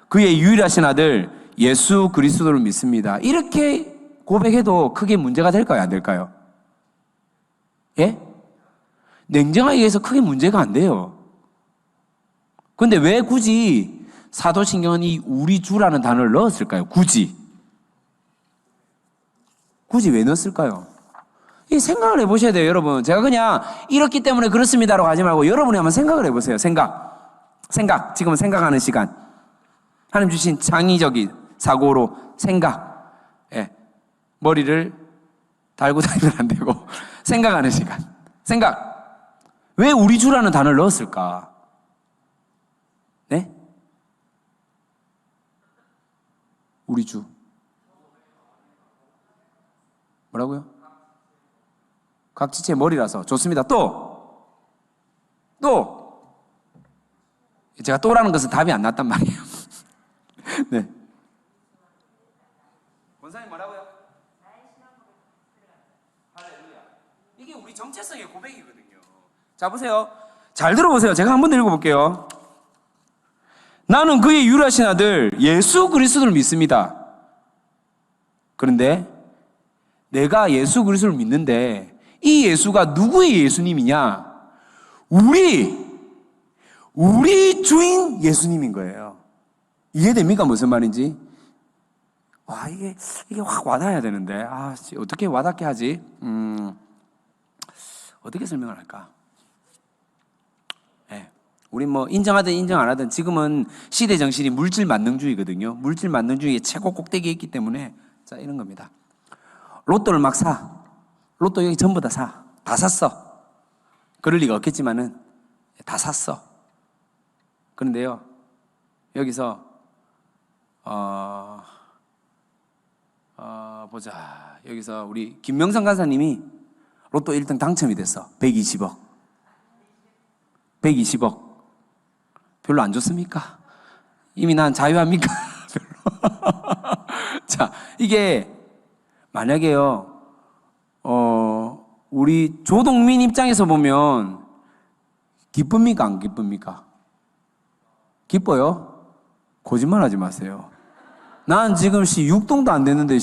그의 유일하신 아들 예수 그리스도를 믿습니다. 이렇게 고백해도 크게 문제가 될까요? 안 될까요? 예? 냉정하게 얘기해서 크게 문제가 안 돼요. 근데 왜 굳이 사도신경은 이 우리 주라는 단어를 넣었을까요? 굳이 왜 넣었을까요? 이 생각을 해보셔야 돼요, 여러분. 제가 그냥 이렇기 때문에 그렇습니다라고 하지 말고 여러분이 한번 생각을 해보세요. 생각. 지금은 생각하는 시간. 하나님 주신 창의적인 사고로 생각. 예. 머리를 달고 다니면 안 되고 생각하는 시간. 생각. 왜 우리 주라는 단어를 넣었을까? 네? 우리 주. 뭐라고요? 각지체 머리라서. 좋습니다. 또. 제가 또라는 것은 답이 안 났단 말이에요. 네. 권사님 뭐라고요? 할렐루야. 이게 우리 정체성의 고백이거든요. 자, 보세요. 잘 들어보세요. 제가 한번 읽어볼게요. 나는 그의 유일하신 아들 예수 그리스도를 믿습니다. 그런데 내가 예수 그리스도를 믿는데 이 예수가 누구의 예수님이냐? 우리 주인 예수님인 거예요. 이해됩니까? 무슨 말인지? 와, 이게 확 와닿아야 되는데. 어떻게 와닿게 하지? 어떻게 설명을 할까? 네. 우리 뭐 인정하든 인정 안 하든 지금은 시대 정신이 물질 만능주의거든요. 물질 만능주의의 최고 꼭대기에 있기 때문에 자, 이런 겁니다. 로또를 막 사. 로또 여기 전부 다 사. 다 샀어. 그럴 리가 없겠지만은 다 샀어. 그런데요, 여기서 보자. 여기서 우리 김명성 간사님이 로또 1등 당첨이 됐어. 120억. 별로 안 좋습니까? 이미 난 자유합니까? 별로. 자, 이게 만약에요, 우리 조동민 입장에서 보면 기쁩니까? 안 기쁩니까? 기뻐요? 거짓말 하지 마세요. 난 지금 6동도 안 됐는데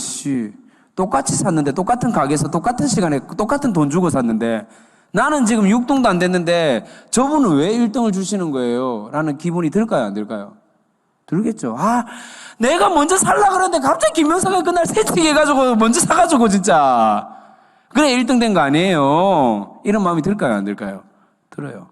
똑같이 샀는데 똑같은 가게에서 똑같은 시간에 똑같은 돈 주고 샀는데 나는 지금 6동도 안 됐는데 저분은 왜 1등을 주시는 거예요? 라는 기분이 들까요? 안 들까요? 들겠죠. 내가 먼저 살라 그러는데 갑자기 김명사가 그날 세팅해가지고 먼저 사가지고 진짜 그래 1등 된 거 아니에요? 이런 마음이 들까요? 안 들까요? 들어요.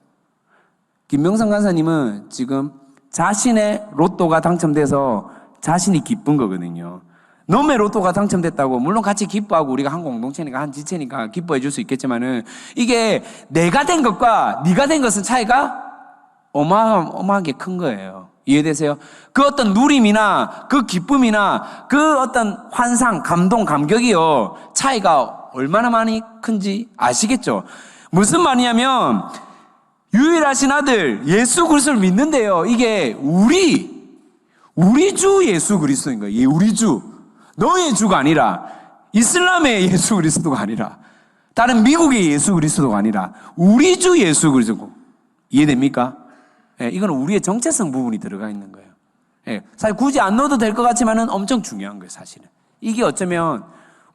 김명성 간사님은 지금 자신의 로또가 당첨돼서 자신이 기쁜 거거든요. 너의 로또가 당첨됐다고 물론 같이 기뻐하고 우리가 한 공동체니까 한 지체니까 기뻐해 줄 수 있겠지만은 이게 내가 된 것과 네가 된 것은 차이가 어마어마하게 큰 거예요. 이해되세요? 그 어떤 누림이나 그 기쁨이나 그 어떤 환상, 감동, 감격이요 차이가 얼마나 많이 큰지 아시겠죠? 무슨 말이냐면 유일하신 아들 예수 그리스도를 믿는데요, 이게 우리 주 예수 그리스도인 거예요. 우리 주, 너의 주가 아니라 이슬람의 예수 그리스도가 아니라 다른 미국의 예수 그리스도가 아니라 우리 주 예수 그리스도. 이해됩니까? 예, 이건 우리의 정체성 부분이 들어가 있는 거예요. 예, 사실 굳이 안 넣어도 될 것 같지만은 엄청 중요한 거예요, 사실은. 이게 어쩌면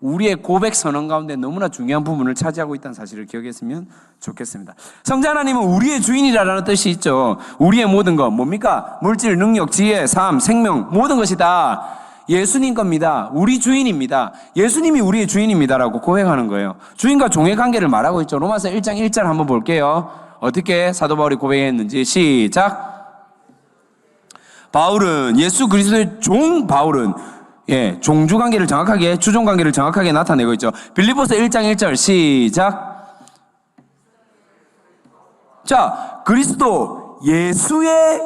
우리의 고백 선언 가운데 너무나 중요한 부분을 차지하고 있다는 사실을 기억했으면 좋겠습니다. 성자 하나님은 우리의 주인이라는 뜻이 있죠. 우리의 모든 것, 뭡니까? 물질, 능력, 지혜, 삶, 생명, 모든 것이 다 예수님 겁니다. 우리 주인입니다. 예수님이 우리의 주인입니다라고 고백하는 거예요. 주인과 종의 관계를 말하고 있죠. 로마서 1장 1절 한번 볼게요. 어떻게 사도 바울이 고백했는지 시작. 바울은 예수 그리스도의 종 바울은 종주 관계를 정확하게 주종 관계를 정확하게 나타내고 있죠. 빌립보서 1장 1절 시작. 자, 그리스도 예수의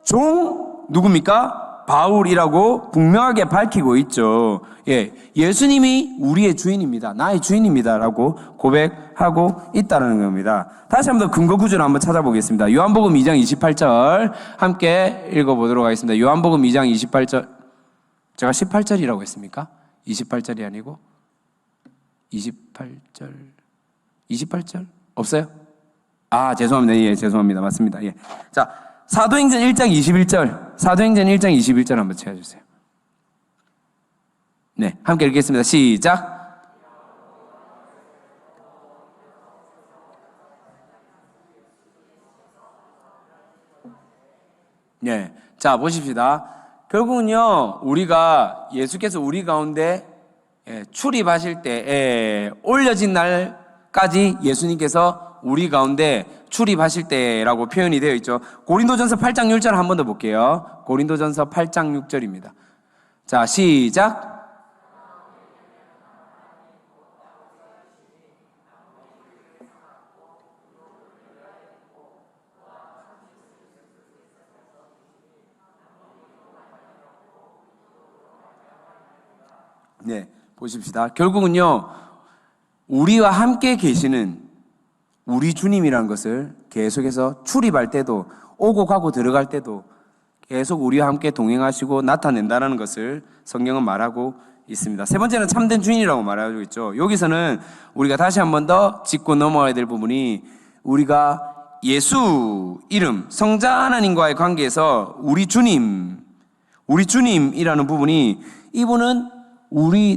종 누굽니까? 바울이라고 분명하게 밝히고 있죠. 예수님이 우리의 주인입니다. 나의 주인입니다라고 고백하고 있다는 겁니다. 다시 한번 근거 구절을 한번 찾아보겠습니다. 요한복음 2장 28절 함께 읽어보도록 하겠습니다. 요한복음 2장 28절. 제가 18절이라고 했습니까? 28절이 아니고 28절 없어요? 아, 죄송합니다. 예, 죄송합니다. 맞습니다. 예. 자, 사도행전 1장 21절. 사도행전 1장 21절 한번 찾아주세요. 네, 함께 읽겠습니다. 시작. 네, 자 보십시다. 결국은요, 우리가 예수께서 우리 가운데 출입하실 때 올려진 날까지 예수님께서 우리 가운데 출입하실 때라고 표현이 되어 있죠. 고린도전서 8장 6절 한 번 더 볼게요. 고린도전서 8장 6절입니다. 자, 시작. 네, 보십시다. 결국은요, 우리와 함께 계시는 우리 주님이라는 것을 계속해서 출입할 때도 오고 가고 들어갈 때도 계속 우리와 함께 동행하시고 나타낸다는 것을 성경은 말하고 있습니다. 세 번째는 참된 주인이라고 말하고 있죠. 여기서는 우리가 다시 한 번 더 짚고 넘어가야 될 부분이 우리가 예수 이름, 성자 하나님과의 관계에서 우리 주님이라는 부분이 이분은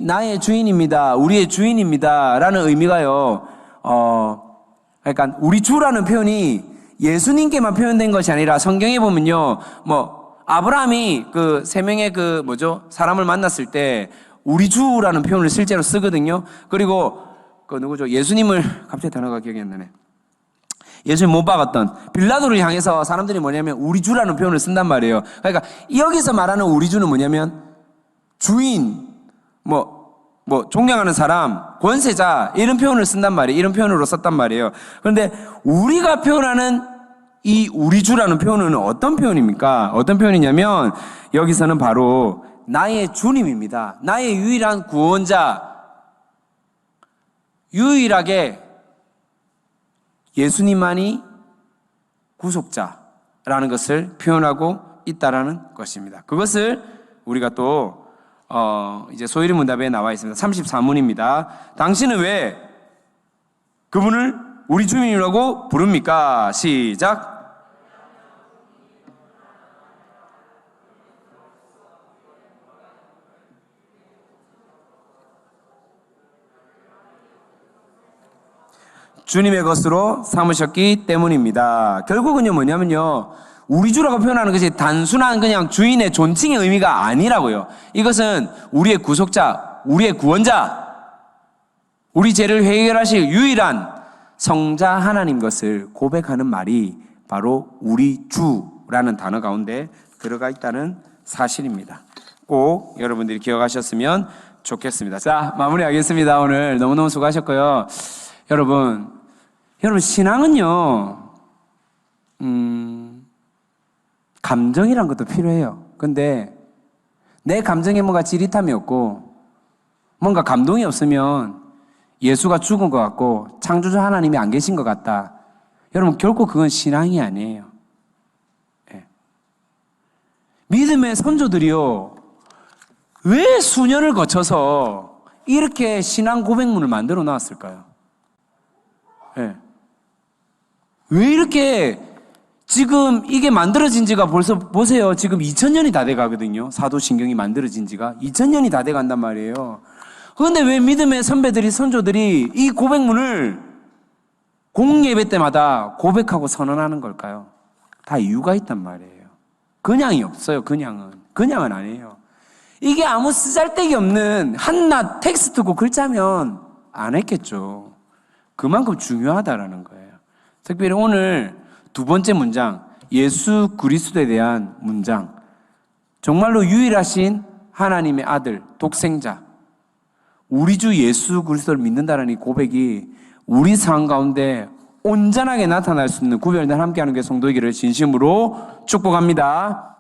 나의 주인입니다. 우리의 주인입니다. 라는 의미가요, 그러니까 우리 주라는 표현이 예수님께만 표현된 것이 아니라 성경에 보면요, 아브라함이 그 세 명의 사람을 만났을 때 우리 주라는 표현을 실제로 쓰거든요. 그리고 누구죠? 예수님을 갑자기 단어가 기억이 안 나네. 예수님 못 박았던 빌라도를 향해서 사람들이 뭐냐면 우리 주라는 표현을 쓴단 말이에요. 그러니까 여기서 말하는 우리 주는 뭐냐면 주인, 존경하는 사람, 권세자, 이런 표현을 쓴단 말이에요. 이런 표현으로 썼단 말이에요. 그런데 우리가 표현하는 이 우리 주라는 표현은 어떤 표현입니까? 어떤 표현이냐면 여기서는 바로 나의 주님입니다. 나의 유일한 구원자, 유일하게 예수님만이 구속자라는 것을 표현하고 있다라는 것입니다. 그것을 우리가 또 이제 소위리 문답에 나와 있습니다. 34문입니다. 당신은 왜 그분을 우리 주님이라고 부릅니까? 시작. 주님의 것으로 삼으셨기 때문입니다. 결국은요, 뭐냐면요, 우리 주라고 표현하는 것이 단순한 그냥 주인의 존칭의 의미가 아니라고요. 이것은 우리의 구속자, 우리의 구원자, 우리 죄를 해결하실 유일한 성자 하나님 것을 고백하는 말이 바로 우리 주라는 단어 가운데 들어가 있다는 사실입니다. 꼭 여러분들이 기억하셨으면 좋겠습니다. 자, 마무리하겠습니다. 오늘 너무너무 수고하셨고요. 여러분 신앙은요, 감정이란 것도 필요해요. 근데 내 감정에 뭔가 찌릿함이 없고 뭔가 감동이 없으면 예수가 죽은 것 같고 창조주 하나님이 안 계신 것 같다. 여러분 결코 그건 신앙이 아니에요. 네. 믿음의 선조들이요, 왜 수년을 거쳐서 이렇게 신앙 고백문을 만들어 놨을까요? 네. 왜 이렇게 지금 이게 만들어진 지가 벌써 보세요. 지금 2000년이 다 돼 가거든요. 사도신경이 만들어진 지가 2000년이 다 돼 간단 말이에요. 그런데 왜 믿음의 선배들이, 선조들이 이 고백문을 공예배 때마다 고백하고 선언하는 걸까요? 다 이유가 있단 말이에요. 그냥이 없어요. 그냥은 아니에요. 이게 아무 쓰잘데기 없는 한낱 텍스트고 글자면 안 했겠죠. 그만큼 중요하다라는 거예요. 특별히 오늘 두 번째 문장, 예수 그리스도에 대한 문장, 정말로 유일하신 하나님의 아들, 독생자, 우리 주 예수 그리스도를 믿는다는 이 고백이 우리 상황 가운데 온전하게 나타날 수 있는 구별된 함께하는 게 성도이기를 진심으로 축복합니다.